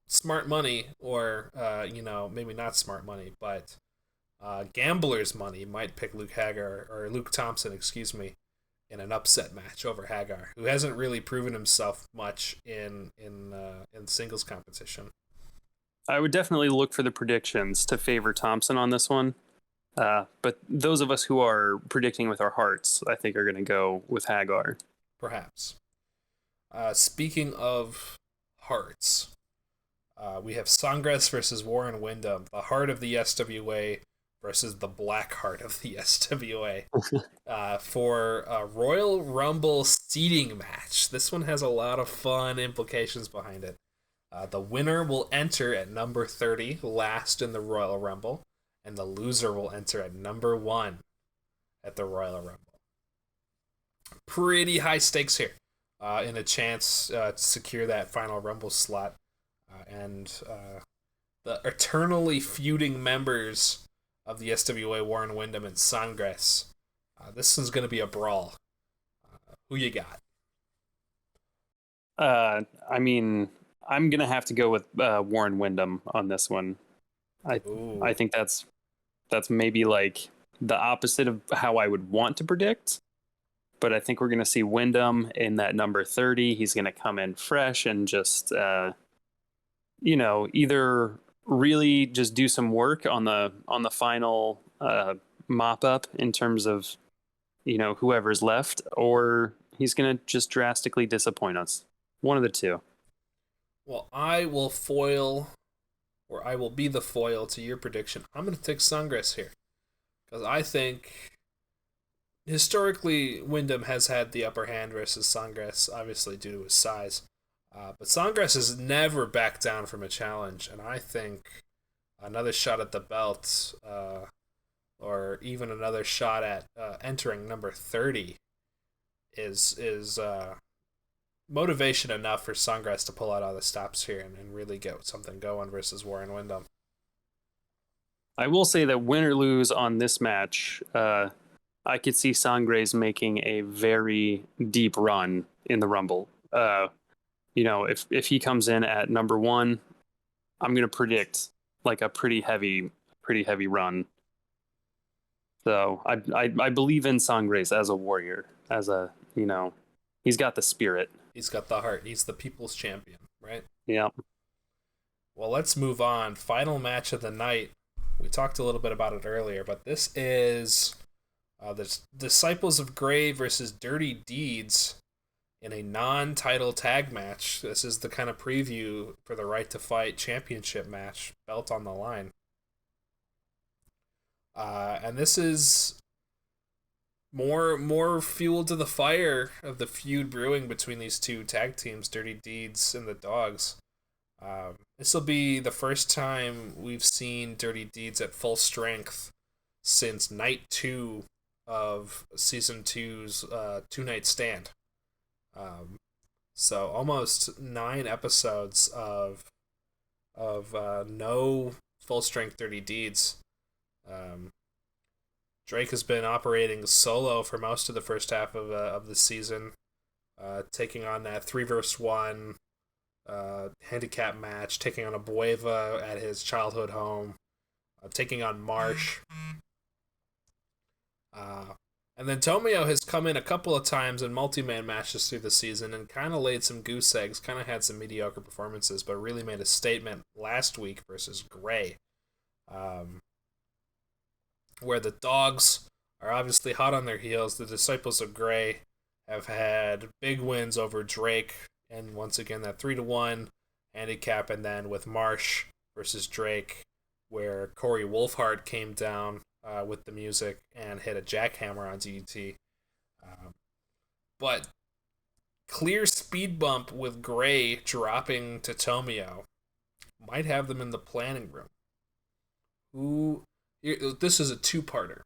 smart money, or maybe not smart money, but gambler's money might pick Luke Thompson, excuse me, in an upset match over Hagar, who hasn't really proven himself much in singles competition. I would definitely look for the predictions to favor Thompson on this one. But those of us who are predicting with our hearts, I think, are going to go with Hagar. Perhaps. Speaking of hearts, we have Songres versus Warren Windham, the heart of the SWA versus the black heart of the SWA, for a Royal Rumble seeding match. This one has a lot of fun implications behind it. The winner will enter at number 30, last in the Royal Rumble, and the loser will enter at number 1 at the Royal Rumble. Pretty high stakes here in a chance to secure that final Rumble slot. And the eternally feuding members of the SWA, Warren Windham and Songres. This one's going to be a brawl. Who you got? I mean, I'm going to have to go with Warren Windham on this one. I think that's maybe the opposite of how I would want to predict. But I think we're going to see Windham in that number 30. He's going to come in fresh and just, either really just do some work on the final mop up in terms of, whoever's left, or he's going to just drastically disappoint us. One of the two. Well, I will be the foil to your prediction. I'm going to take Songres here, because I think historically Windham has had the upper hand versus Songres, obviously due to his size. But Songres has never backed down from a challenge, and I think another shot at the belt, or even another shot at entering number 30, is motivation enough for Songres to pull out all the stops here and really get something going versus Warren Windham. I will say that win or lose on this match, I could see Sangre's making a very deep run in the Rumble. If he comes in at number 1, I'm going to predict like a pretty heavy run. So I believe in Sangres as a warrior, he's got the spirit. He's got the heart. He's the people's champion, right? Yeah. Well, let's move on. Final match of the night. We talked a little bit about it earlier, but this is the Disciples of Gray versus Dirty Deeds in a non-title tag match. This is the kind of preview for the Right to Fight championship match, belt on the line. And this is more fuel to the fire of the feud brewing between these two tag teams, Dirty Deeds and the Dogs. This will be the first time we've seen Dirty Deeds at full strength since night 2 of season 2's 2-night stand. So almost 9 episodes of no full strength Dirty Deeds. Drake has been operating solo for most of the first half of the season, taking on that 3-1 handicap match, taking on a Bueva at his childhood home, taking on Marsh. And then Tomio has come in a couple of times in multi-man matches through the season and kind of laid some goose eggs, kind of had some mediocre performances, but really made a statement last week versus Gray, where the Dogs are obviously hot on their heels. The Disciples of Gray have had big wins over Drake, and once again that 3-1 handicap, and then with Marsh versus Drake, where Corey Wolfhard came down with the music and hit a jackhammer on DDT. But clear speed bump with Gray dropping to Tomio might have them in the planning room. This is a two-parter,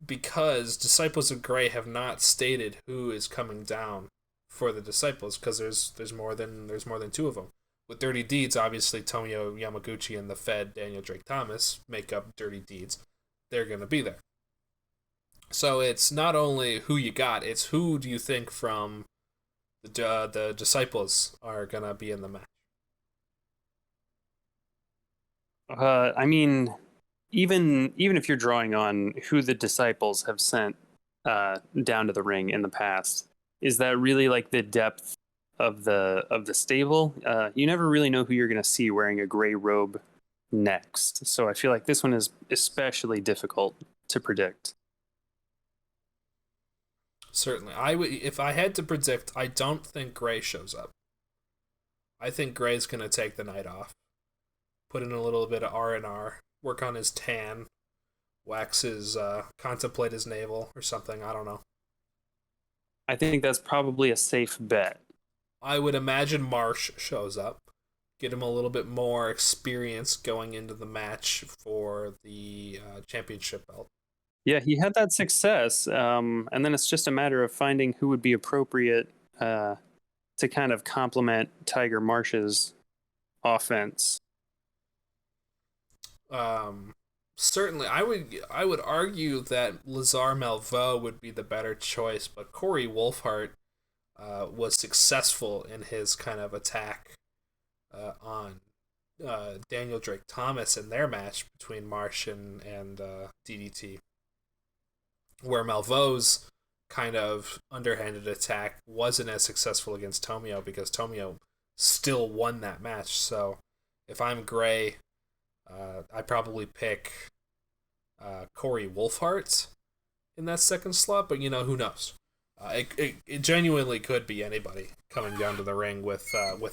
because Disciples of Gray have not stated who is coming down for the Disciples, because there's more than 2 of them. With Dirty Deeds, obviously Tomio Yamaguchi and the Fed Daniel Drake Thomas make up Dirty Deeds. They're going to be there. So it's not only who you got, it's who do you think from the Disciples are going to be in the match. I mean, even if you're drawing on who the Disciples have sent down to the ring in the past, is that really like the depth of the stable? You never really know who you're going to see wearing a gray robe next. So I feel like this one is especially difficult to predict. Certainly. If I had to predict, I don't think Gray shows up. I think Gray's going to take the night off, put in a little bit of R&R, work on his tan, contemplate his navel or something. I don't know. I think that's probably a safe bet. I would imagine Marsh shows up, get him a little bit more experience going into the match for the championship belt. Yeah, he had that success, and then it's just a matter of finding who would be appropriate to kind of complement Tiger Marsh's offense. Certainly, I would argue that Lazar Melvo would be the better choice, but Corey Wolfhard was successful in his kind of attack on Daniel Drake Thomas in their match between Marsh and DDT, where Melvo's kind of underhanded attack wasn't as successful against Tomio because Tomio still won that match. So if I'm Gray, I probably pick Corey Wolfhard in that second slot, but who knows? It genuinely could be anybody coming down to the ring with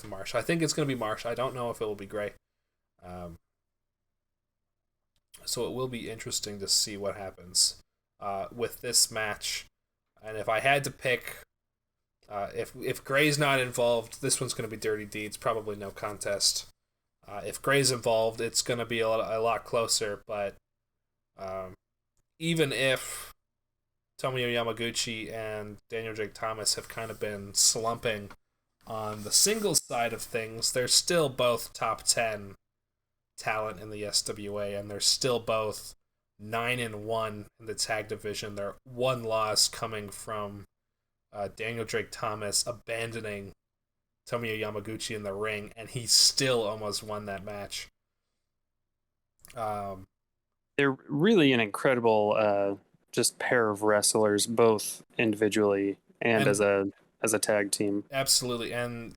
Marsh. I think it's going to be Marsh. I don't know if it will be Gray. So it will be interesting to see what happens with this match. And if I had to pick, if Gray's not involved, this one's going to be Dirty Deeds. Probably no contest. If Gray's involved, it's going to be a lot closer. But even if Tomio Yamaguchi and Daniel Drake Thomas have kind of been slumping on the singles side of things, they're still both top 10 talent in the SWA, and they're still both 9-1 in the tag division. Their one loss coming from Daniel Drake Thomas abandoning Tomoyo Yamaguchi in the ring, and he still almost won that match. They're really an incredible just pair of wrestlers, both individually and as a tag team. Absolutely, and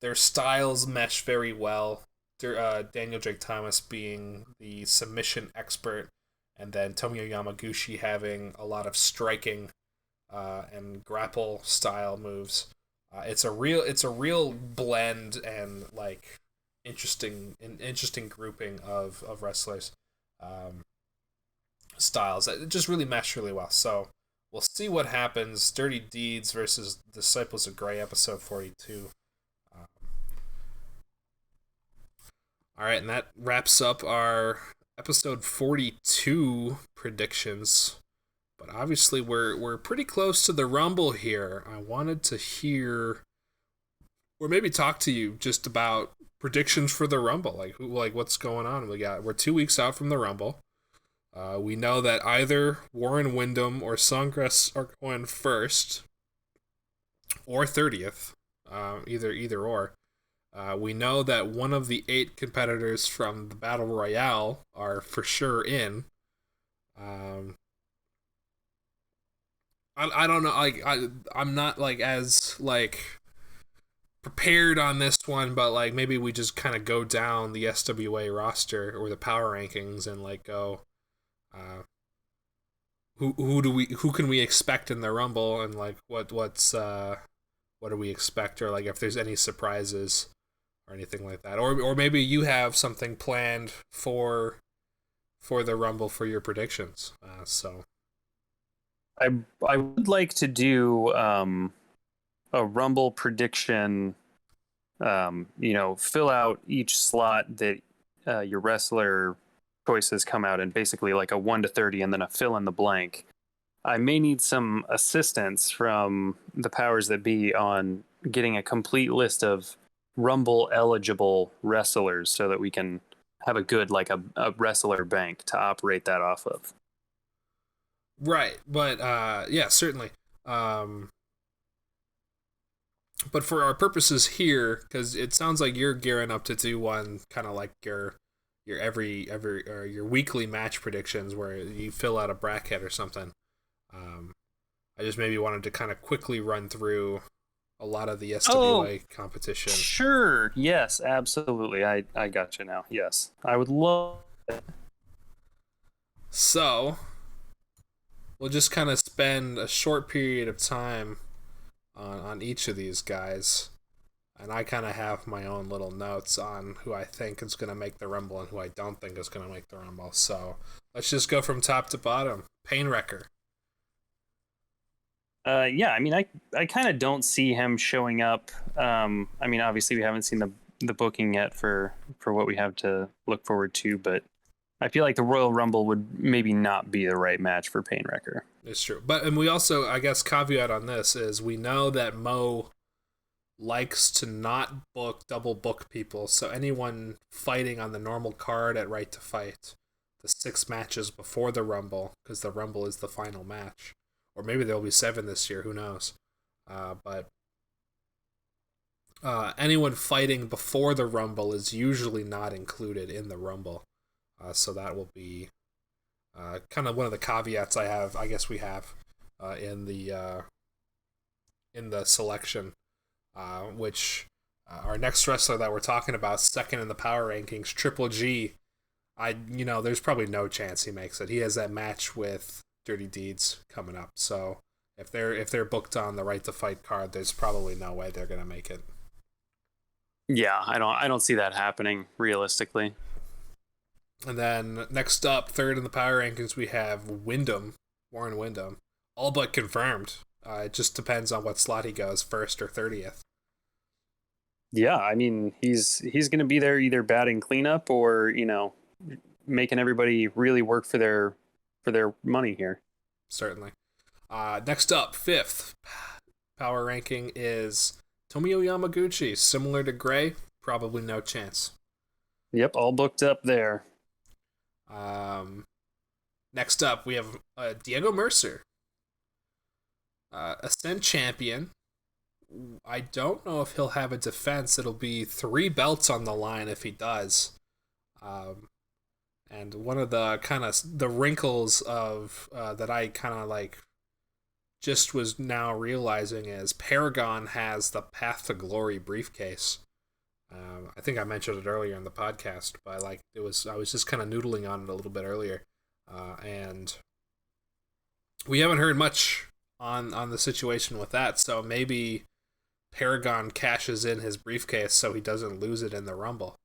their styles mesh very well. Daniel Drake Thomas being the submission expert, and then Tomoyo Yamaguchi having a lot of striking and grapple style moves. It's a real blend and like interesting grouping of wrestlers styles that just really mesh really well. So we'll see what happens. Dirty Deeds versus Disciples of Grey, episode 42. All right, and that wraps up our episode 42 predictions. But obviously, we're pretty close to the Rumble here. I wanted to hear, or maybe talk to you just about predictions for the Rumble. Like what's going on? We're 2 weeks out from the Rumble. We know that either Warren Wyndham or Songkress are going first or 30th, either or. We know that one of the 8 competitors from the Battle Royale are for sure in. I don't know. I'm not like as like prepared on this one, but like maybe we just kind of go down the SWA roster or the power rankings and like go. Who can we expect in the Rumble, and like what do we expect, or like if there's any surprises or anything like that, or maybe you have something planned for the Rumble for your predictions. So I would like to do a Rumble prediction. Fill out each slot that your wrestler choices come out in, basically like a 1 to 30 and then a fill in the blank. I may need some assistance from the powers that be on getting a complete list of Rumble eligible wrestlers so that we can have a good like a wrestler bank to operate that off of. Right, but yeah, certainly. But for our purposes here, because it sounds like you're gearing up to do one kind of like your every or your weekly match predictions where you fill out a bracket or something. I just maybe wanted to kind of quickly run through a lot of the SWA competition. Sure. Yes, absolutely. I got you now. Yes. I would love it. So, we'll just kind of spend a short period of time on each of these guys. And I kind of have my own little notes on who I think is going to make the Rumble and who I don't think is going to make the Rumble. So, let's just go from top to bottom. Painwrecker. Yeah, I mean, I kind of don't see him showing up. I mean, obviously we haven't seen the booking yet for what we have to look forward to, but I feel like the Royal Rumble would maybe not be the right match for Painwrecker. It's true. And we also, I guess, caveat on this is we know that Mo likes to not double book people, so anyone fighting on the normal card at Right to Fight, the 6 matches before the Rumble, because the Rumble is the final match. Or maybe there'll be 7 this year, who knows. But anyone fighting before the Rumble is usually not included in the Rumble. So that will be kind of one of the caveats I guess we have in the selection, which our next wrestler that we're talking about, second in the power rankings, Triple G. There's probably no chance he makes it. He has that match with Dirty Deeds coming up, so if they're booked on the Right to Fight card, there's probably no way they're gonna make it. Yeah, I don't see that happening realistically. And then next up, third in the power rankings, we have Warren Wyndham, all but confirmed. It just depends on what slot he goes, first or 30th. Yeah, I mean he's gonna be there either batting cleanup or making everybody really work for their money here. Certainly. Next up, fifth power ranking is Tomoyo Yamaguchi. Similar to Gray, probably no chance. Yep, all booked up there. Next up, we have Diego Mercer, Ascent champion. I don't know if he'll have a defense. It'll be 3 belts on the line if he does. And one of the kind of the wrinkles of that I kind of like just was now realizing is Paragon has the Path to Glory briefcase. I think I mentioned it earlier in the podcast, but like I was just kind of noodling on it a little bit earlier, and we haven't heard much on the situation with that. So maybe Paragon cashes in his briefcase so he doesn't lose it in the Rumble,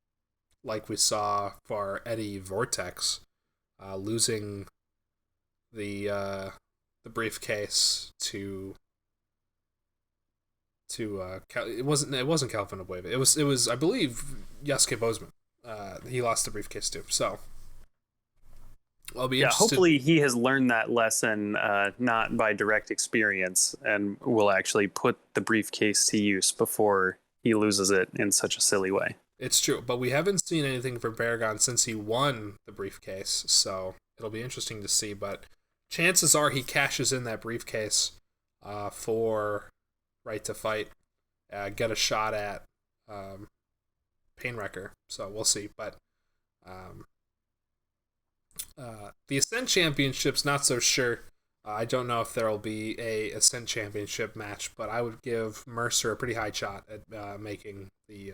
like we saw for Eddie Vortex, losing the briefcase to it wasn't Calvin Abueva. It was I believe Yasuke Bozeman. He lost the briefcase to. So I'll be interested. Hopefully he has learned that lesson, not by direct experience, and will actually put the briefcase to use before he loses it in such a silly way. It's true, but we haven't seen anything from Paragon since he won the briefcase, so it'll be interesting to see. But chances are he cashes in that briefcase for Right to Fight, get a shot at Painwrecker. So we'll see. But the Ascent Championship's not so sure. I don't know if there will be a Ascent Championship match, but I would give Mercer a pretty high shot at making the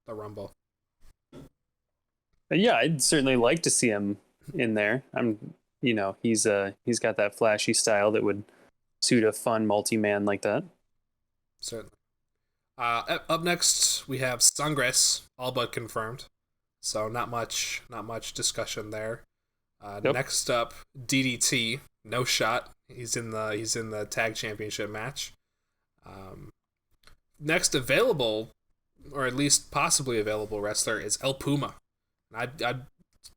Rumble. Yeah, I'd certainly like to see him in there. He's got that flashy style that would suit a fun multi-man like that. Certainly. Up next, we have Sangres, all but confirmed. So not much discussion there. Yep. Next up, DDT, no shot. He's in the tag championship match. Next available, or at least possibly available wrestler is El Puma. I'd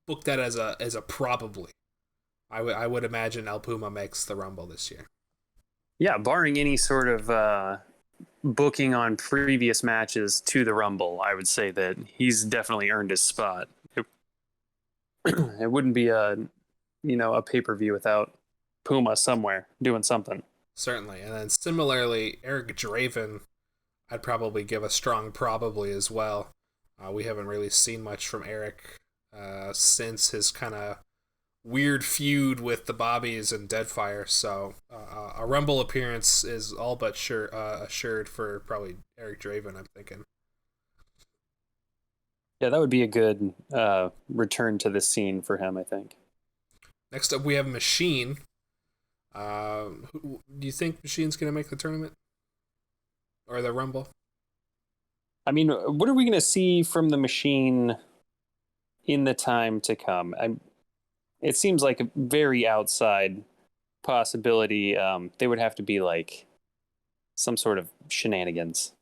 book that as a probably. I would imagine El Puma makes the Rumble this year. Yeah, barring any sort of booking on previous matches to the Rumble, I would say that he's definitely earned his spot. It wouldn't be a pay-per-view without Puma somewhere doing something. Certainly. And then similarly, Eric Draven, I'd probably give a strong probably as well. We haven't really seen much from Eric since his kind of weird feud with the Bobbies and Deadfire, so a Rumble appearance is all but assured for probably Eric Draven, I'm thinking. Yeah, that would be a good return to the scene for him, I think. Next up, we have Machine. Do you think Machine's going to make the tournament? Or the Rumble? I mean, what are we going to see from the Machine in the time to come? It seems like a very outside possibility. They would have to be like some sort of shenanigans.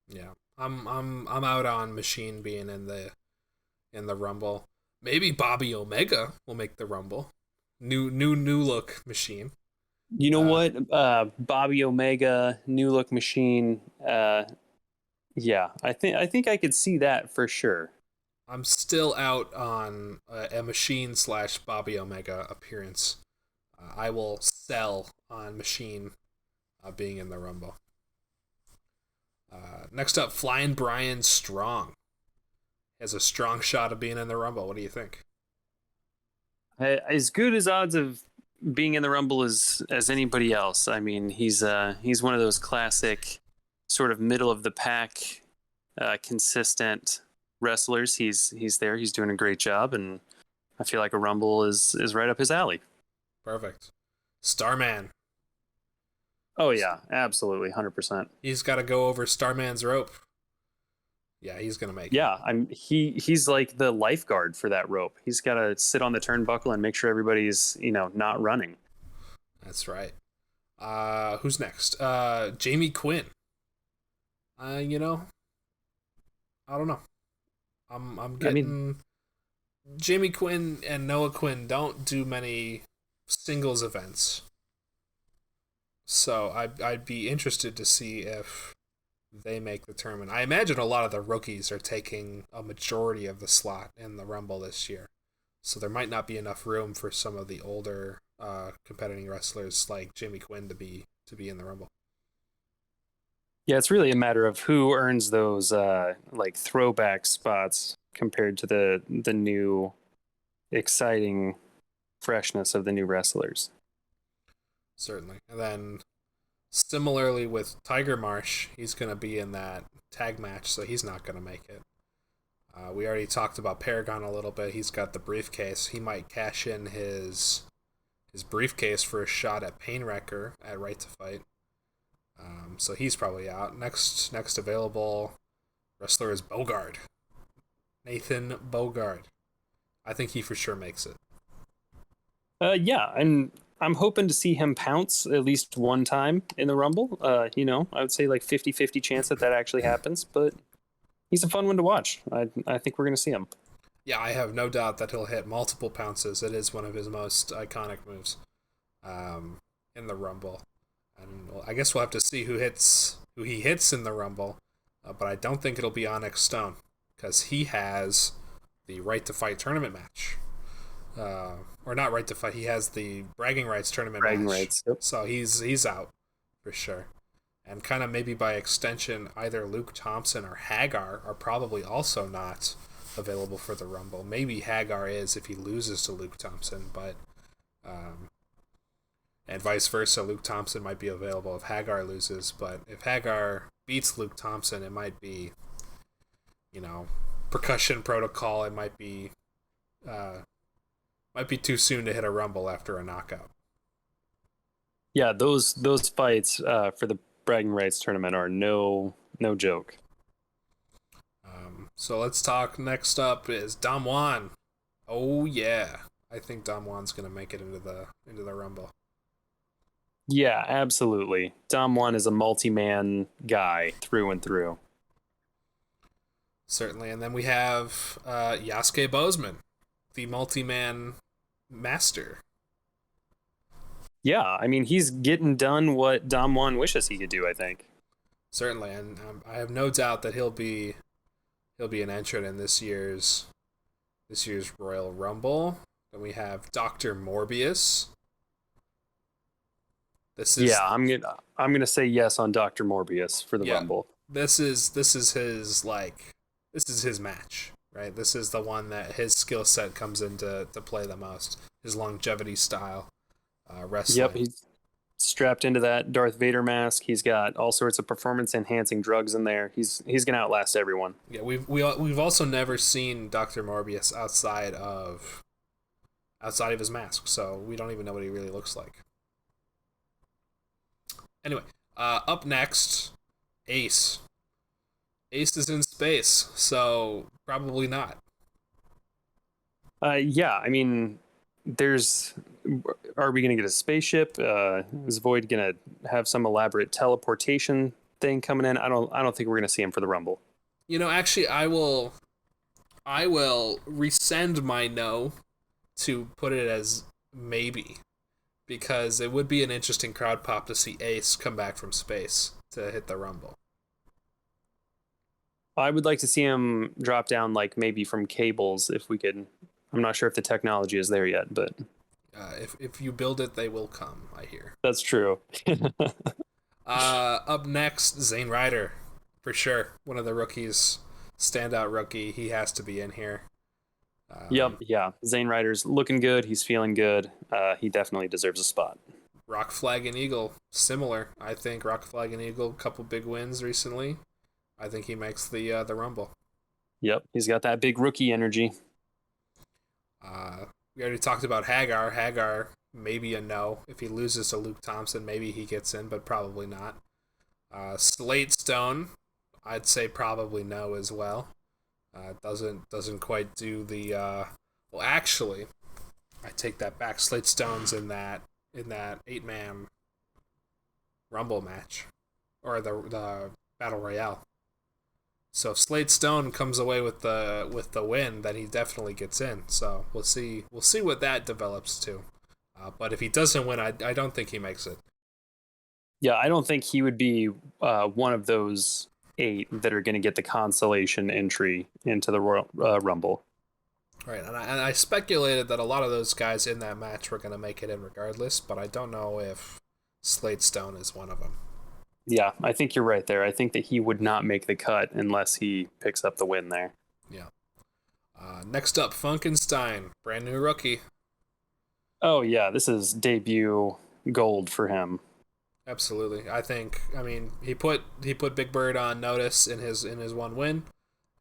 Yeah, I'm out on Machine being in the Rumble. Maybe Bobby Omega will make the Rumble. New look Machine. You know what? Bobby Omega, new look Machine. Yeah, I think I could see that for sure. I'm still out on a Machine / Bobby Omega appearance. I will sell on Machine being in the Rumble. Next up, Flying Brian Strong has a strong shot of being in the Rumble. What do you think? As good as odds of being in the Rumble as anybody else. I mean, he's one of those classic sort of middle of the pack, consistent wrestlers. He's there. He's doing a great job, and I feel like a Rumble is right up his alley. Perfect. Starman. Oh yeah, absolutely, 100%. He's got to go over Starman's rope. Yeah, he's gonna make it. Yeah, he's like the lifeguard for that rope. He's got to sit on the turnbuckle and make sure everybody's not running. That's right. Who's next? Jamie Quinn. I don't know. I'm getting Jamie Quinn and Noah Quinn don't do many singles events, so I'd be interested to see if they make the tournament. I imagine a lot of the rookies are taking a majority of the slot in the Rumble this year, So there might not be enough room for some of the older competing wrestlers like Jimmy Quinn to be in the Rumble. Yeah, it's really a matter of who earns those like throwback spots compared to the new exciting freshness of the new wrestlers. Certainly. And then similarly with Tiger Marsh, he's going to be in that tag match, so he's not going to make it. We already talked about Paragon a little bit. He's got the briefcase. He might cash in his briefcase for a shot at Painwrecker at Right to Fight. So he's probably out. Next available wrestler is Bogard. Nathan Bogard. I think he for sure makes it. Yeah, and I'm hoping to see him pounce at least one time in the Rumble. I would say like 50-50 chance that actually happens, but he's a fun one to watch. I think we're going to see him. Yeah, I have no doubt that he'll hit multiple pounces. It is one of his most iconic moves in the Rumble. And I guess we'll have to see who he hits in the Rumble, but I don't think it'll be Onyx Stone because he has the Right to Fight tournament match. Or not Right to Fight. He has the Bragging Rights tournament match. Rights, yep. So he's out for sure. And kind of maybe by extension, either Luke Thompson or Hagar are probably also not available for the Rumble. Maybe Hagar is if he loses to Luke Thompson, but and vice versa, Luke Thompson might be available if Hagar loses. But if Hagar beats Luke Thompson, it might be, percussion protocol. It might be too soon to hit a Rumble after a knockout. Yeah, those fights for the Bragging Rights tournament are no joke. So let's talk. Next up is Dom Juan. Oh yeah, I think Dom Juan's gonna make it into the Rumble. Yeah, absolutely. Dom Juan is a multi-man guy through and through. Certainly, and then we have Yasuke Bozeman, the multi-man master. Yeah, I mean, he's getting done what Dom Juan wishes he could do, I think. Certainly, and I have no doubt that he'll be an entrant in this year's Royal Rumble. Then we have Dr. Morbius. I'm gonna say yes on Dr. Morbius for the Rumble. This is his match, right? This is the one that his skill set comes into play the most. His longevity style. Wrestling. Yep, he's strapped into that Darth Vader mask. He's got all sorts of performance enhancing drugs in there. He's gonna outlast everyone. Yeah, we've also never seen Dr. Morbius outside of his mask, so we don't even know what he really looks like. Anyway, up next, Ace. Ace is in space, so probably not. Yeah, I mean, are we going to get a spaceship? Is Void going to have some elaborate teleportation thing coming in? I don't think we're going to see him for the Rumble. Actually, I will rescind my no to put it as maybe, because it would be an interesting crowd pop to see Ace come back from space to hit the Rumble. I would like to see him drop down, like maybe from cables, if we could. I'm not sure if the technology is there yet, but if you build it, they will come, I hear. That's true. Up next, Zayn Ryder, for sure. One of the rookies, standout rookie. He has to be in here. Yep, yeah. Zayn Ryder's looking good. He's feeling good. He definitely deserves a spot. Rock Flag and Eagle, similar. I think Rock Flag and Eagle, couple big wins recently. I think he makes the Rumble. Yep, he's got that big rookie energy. We already talked about Hagar. Hagar, maybe a no. If he loses to Luke Thompson, maybe he gets in, but probably not. Slate Stone, I'd say probably no as well. Doesn't quite do the. Well, actually, I take that back. Slate Stone's in that 8-man Rumble match, or the Battle Royale. So if Slate Stone comes away with the win, then he definitely gets in. So we'll see what that develops to. But if he doesn't win, I don't think he makes it. Yeah, I don't think he would be one of those 8 that are going to get the consolation entry into the Royal Rumble. Right, and I speculated that a lot of those guys in that match were going to make it in regardless, but I don't know if Slade Stone is one of them. Yeah, I think you're right there. I think that he would not make the cut unless he picks up the win there. Yeah. Next up, Funkenstein, brand new rookie. Oh yeah, this is debut gold for him. Absolutely, I mean, he put Big Bird on notice in his one win,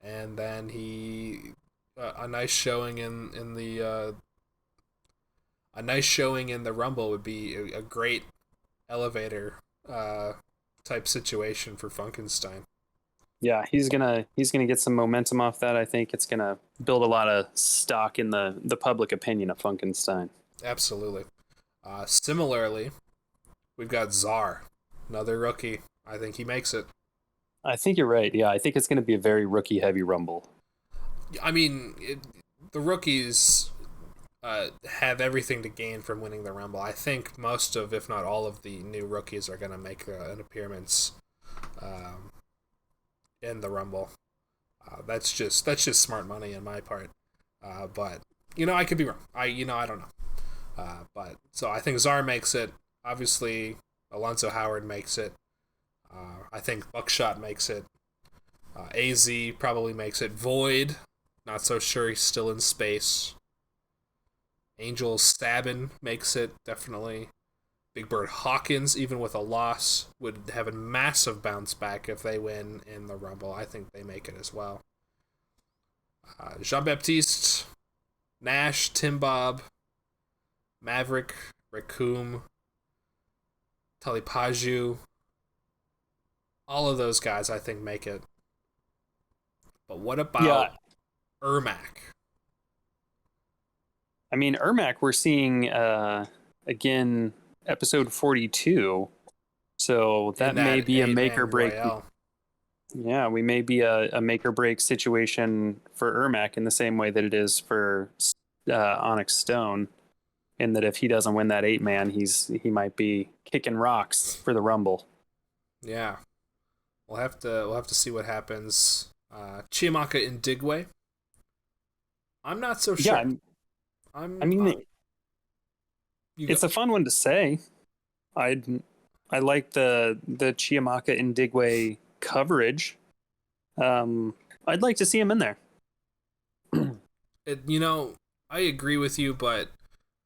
and then he a nice showing in the Rumble would be a great elevator type situation for Funkenstein. Yeah, he's gonna get some momentum off that. I think it's gonna build a lot of stock in the public opinion of Funkenstein. Absolutely. Similarly, we've got Czar, another rookie. I think he makes it. I think you're right. Yeah, I think it's gonna be a very rookie heavy rumble. I mean, the rookies have everything to gain from winning the Rumble. I think most of, if not all of, the new rookies are going to make an appearance um, in the Rumble. That's just smart money on my part. But I could be wrong. I don't know. But so I think Czar makes it. Obviously, Alonzo Howard makes it. I think Buckshot makes it. AZ probably makes it. Void, not so sure he's still in space. Angel Sabin makes it, definitely. Big Bird Hawkins, even with a loss, would have a massive bounce back if they win in the Rumble. I think they make it as well. Jean-Baptiste, Nash, Tim Bob, Maverick, Raccoon, Talipaju. All of those guys, I think, make it. But what about Ermac? I mean, Ermac, we're seeing again episode 42, so that may be a make or break. Royale. Yeah, we may be a make or break situation for Ermac in the same way that it is for Onyx Stone, in that if he doesn't win that 8-man, he might be kicking rocks for the Rumble. Yeah, we'll have to see what happens. Chiamaka Indigwe. I'm not so sure. Yeah, it's a fun one to say. I like the Chiamaka Indigwe coverage. I'd like to see him in there. I agree with you, but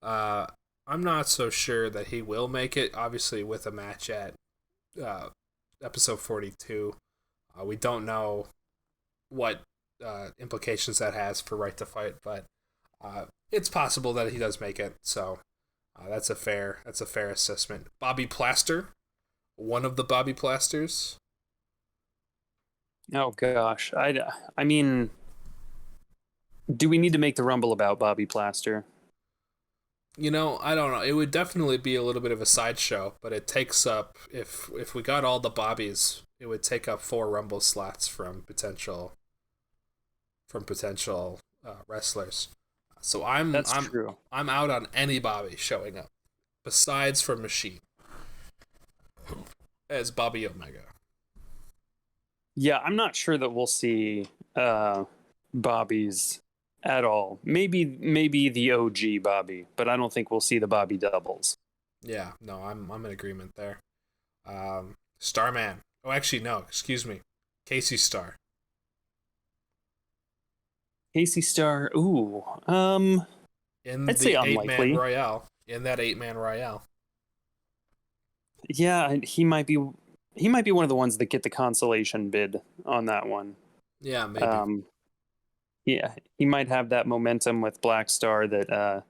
I'm not so sure that he will make it. Obviously, with a match at episode 42, we don't know what implications that has for Right to Fight, but it's possible that he does make it. So that's a fair assessment. Bobby Plaster, one of the Bobby Plasters. Oh gosh, I mean, do we need to make the Rumble about Bobby Plaster? I don't know. It would definitely be a little bit of a sideshow, but it takes up, if we got all the Bobbies, it would take up 4 Rumble slots from potential wrestlers. So That's true. I'm out on any Bobby showing up, besides for Machine as Bobby Omega. Yeah, I'm not sure that we'll see Bobbies at all. Maybe the OG Bobby, but I don't think we'll see the Bobby doubles. Yeah, no, I'm in agreement there. Starman. Oh, actually, no. Excuse me. Casey Star. Casey Star. Ooh. I'd say unlikely. 8-man Royale. In that 8-man Royale. Yeah, he might be one of the ones that get the consolation bid on that one. Yeah, maybe. Yeah, he might have that momentum with Black Star that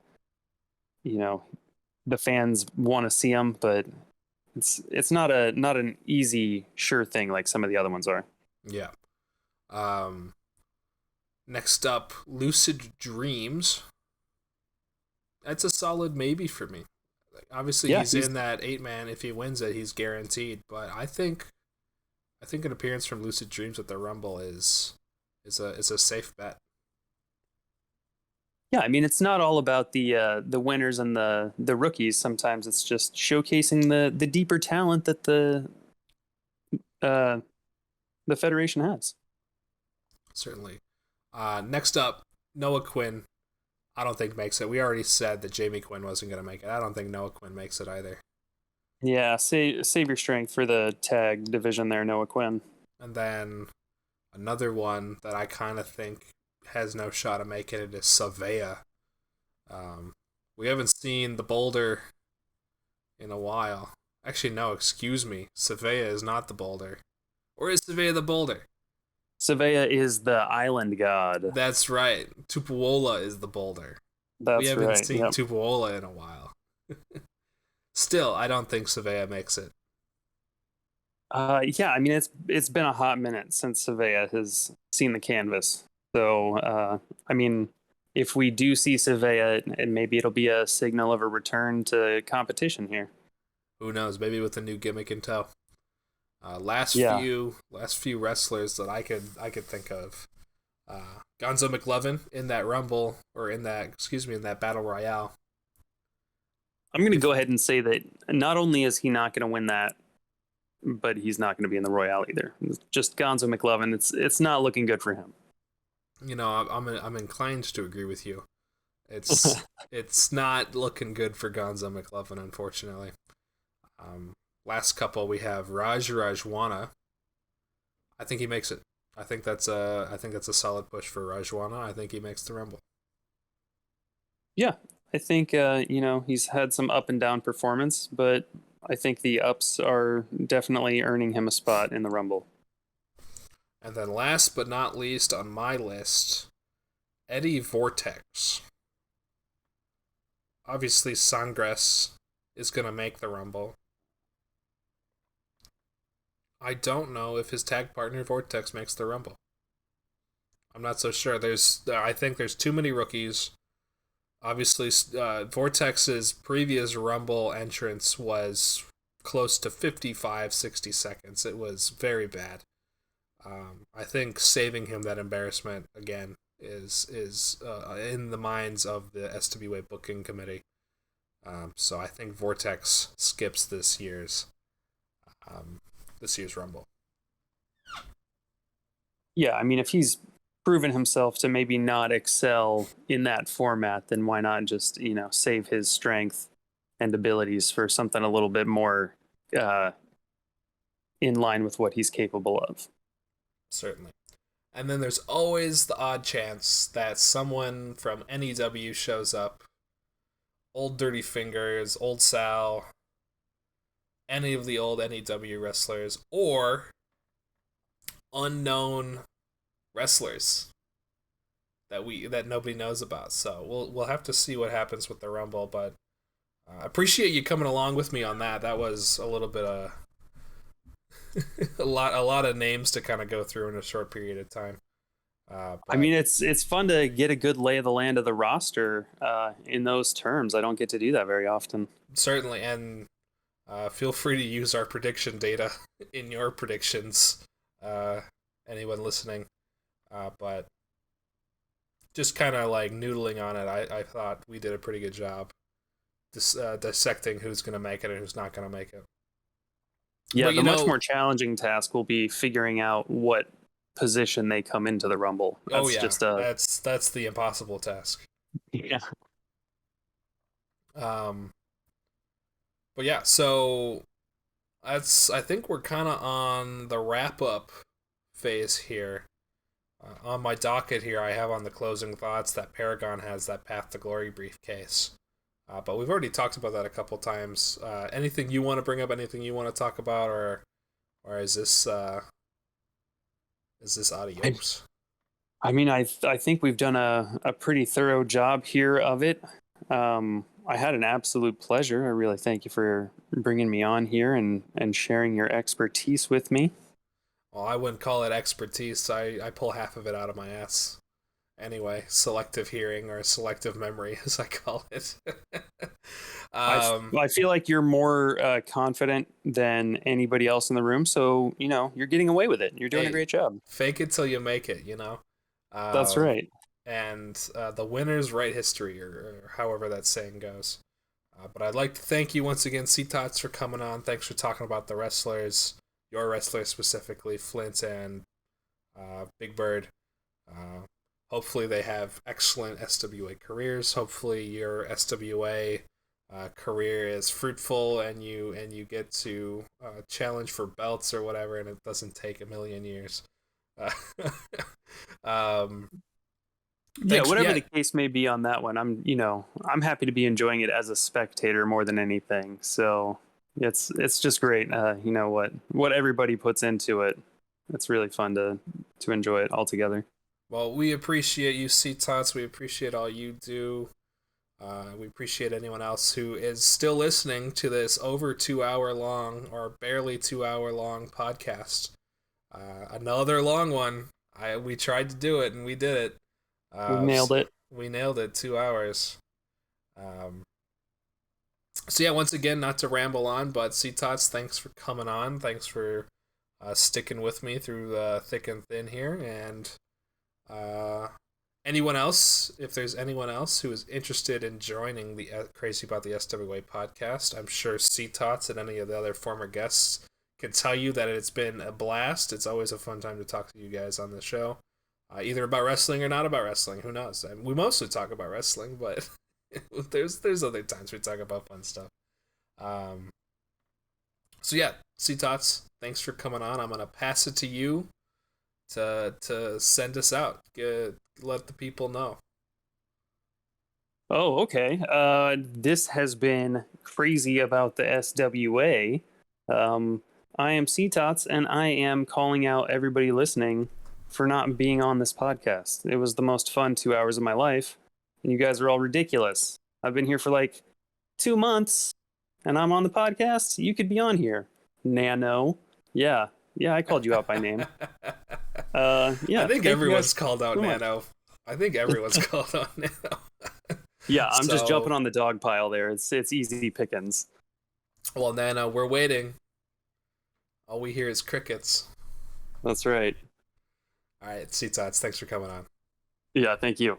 the fans want to see him, but it's not an easy sure thing like some of the other ones are. Yeah. Next up, Lucid Dreams. That's a solid maybe for me. Obviously, he's in that 8-man. If he wins it, he's guaranteed. But I think an appearance from Lucid Dreams at the Rumble is a safe bet. Yeah, I mean, it's not all about the winners and the rookies. Sometimes it's just showcasing the deeper talent that the Federation has. Certainly. Next up, Noah Quinn, I don't think makes it. We already said that Jamie Quinn wasn't going to make it. I don't think Noah Quinn makes it either. Yeah, save your strength for the tag division there, Noah Quinn. And then another one that I kind of think has no shot of making it is SWA. We haven't seen the Boulder in a while. Actually, no, excuse me. SWA is not the Boulder. Or is SWA the Boulder? SWA is the island god. That's right. Tupuola is the Boulder. That's we haven't right. seen Yep. Tupuola in a while. Still, I don't think SWA makes it. Yeah, I mean it's been a hot minute since SWA has seen the canvas. So I mean, if we do see SWA, maybe it'll be a signal of a return to competition here. Who knows? Maybe with a new gimmick in tow. Last Yeah. few wrestlers that I could think of. Gonzo McLovin in that Rumble in that Battle Royale. I'm going to go ahead and say that not only is he not going to win that, but he's not going to be in the Royale either. Just Gonzo McLovin, it's not looking good for him. You know, I'm inclined to agree with you. It's not looking good for Gonzo McLovin, unfortunately. Last couple we have Rajwana. I think he makes it. I think that's a solid push for Rajwana. I think he makes the Rumble. Yeah, I think he's had some up and down performance, but I think the ups are definitely earning him a spot in the Rumble. And then last but not least on my list, Eddie Vortex. Obviously, Sangres is going to make the Rumble. I don't know if his tag partner Vortex makes the Rumble. I'm not so sure. I think there's too many rookies. Obviously, Vortex's previous Rumble entrance was close to 55, 60 seconds. It was very bad. I think saving him that embarrassment again is in the minds of the SWA booking committee. So I think Vortex skips this year's Rumble. Yeah, I mean, if he's proven himself to maybe not excel in that format, then why not just save his strength and abilities for something a little bit more in line with what he's capable of. Certainly. And then there's always the odd chance that someone from NEW shows up. Old Dirty Fingers, Old Sal, any of the old NEW wrestlers, or unknown wrestlers that nobody knows about. So we'll have to see what happens with the Rumble, but I appreciate you coming along with me on that. That was a little bit of a lot of names to kind of go through in a short period of time. I mean, it's fun to get a good lay of the land of the roster in those terms. I don't get to do that very often. Certainly, and feel free to use our prediction data in your predictions, anyone listening. But just kind of like noodling on it, I thought we did a pretty good job dissecting who's going to make it and who's not going to make it. Yeah, the much more challenging task will be figuring out what position they come into the Rumble. That's the impossible task. Yeah. But yeah, so I think we're kind of on the wrap up phase here. On my docket here, I have on the closing thoughts that Paragon has that Path to Glory briefcase. But we've already talked about that a couple times. Anything you want to bring up? Anything you want to talk about, or is this adios? I mean, I think we've done a pretty thorough job here of it. I had an absolute pleasure. I really thank you for bringing me on here and sharing your expertise with me. Well, I wouldn't call it expertise. I pull half of it out of my ass. Anyway, selective hearing or selective memory, as I call it. I feel like you're more confident than anybody else in the room, so you're getting away with it. You're doing a great job. Fake it till you make it. That's right. And the winners write history, or however that saying goes. But I'd like to thank you once again, Ctots, for coming on. Thanks for talking about the wrestlers, your wrestlers specifically, Flint and Big Bird. hopefully they have excellent SWA careers. Hopefully your SWA career is fruitful, and you get to challenge for belts or whatever, and it doesn't take a million years. Uh, um, Yeah, thanks. whatever Yeah, the case may be on that one, I'm happy to be enjoying it as a spectator more than anything. So it's just great. What everybody puts into it. It's really fun to enjoy it all together. well, we appreciate you, Ctots. We appreciate all you do. We appreciate anyone else who is still listening to this over 2 hour long or barely 2 hour long podcast. Another long one. We tried to do it and we did it. We nailed it. We nailed it. 2 hours. Um, so yeah, once again, not to ramble on, but Ctots, thanks for coming on. Thanks for sticking with me through the thick and thin here. And anyone else, if there's anyone else who is interested in joining the Crazy About the SWA podcast, I'm sure Ctots and any of the other former guests can tell you that it's been a blast. It's always a fun time to talk to you guys on the show, either about wrestling or not about wrestling. Who knows? I mean, we mostly talk about wrestling, but there's other times we talk about fun stuff. So yeah, Ctots, thanks for coming on. I'm gonna pass it to you to send us out. Let the people know. Oh, okay. This has been Crazy About the SWA. I am Ctots, and I am calling out everybody listening for not being on this podcast. It was the most fun 2 hours of my life, and you guys are all ridiculous. I've been here for like 2 months, and I'm on the podcast. You could be on here. Nano. Yeah, I called you out by name. Yeah, I think everyone's called out so Nano. I think everyone's called out Nano. Yeah, I'm just So- jumping on the dog pile there. It's easy pickings. Well, Nano, we're waiting. All we hear is crickets. That's right. All right, Ctots, thanks for coming on. Yeah, thank you.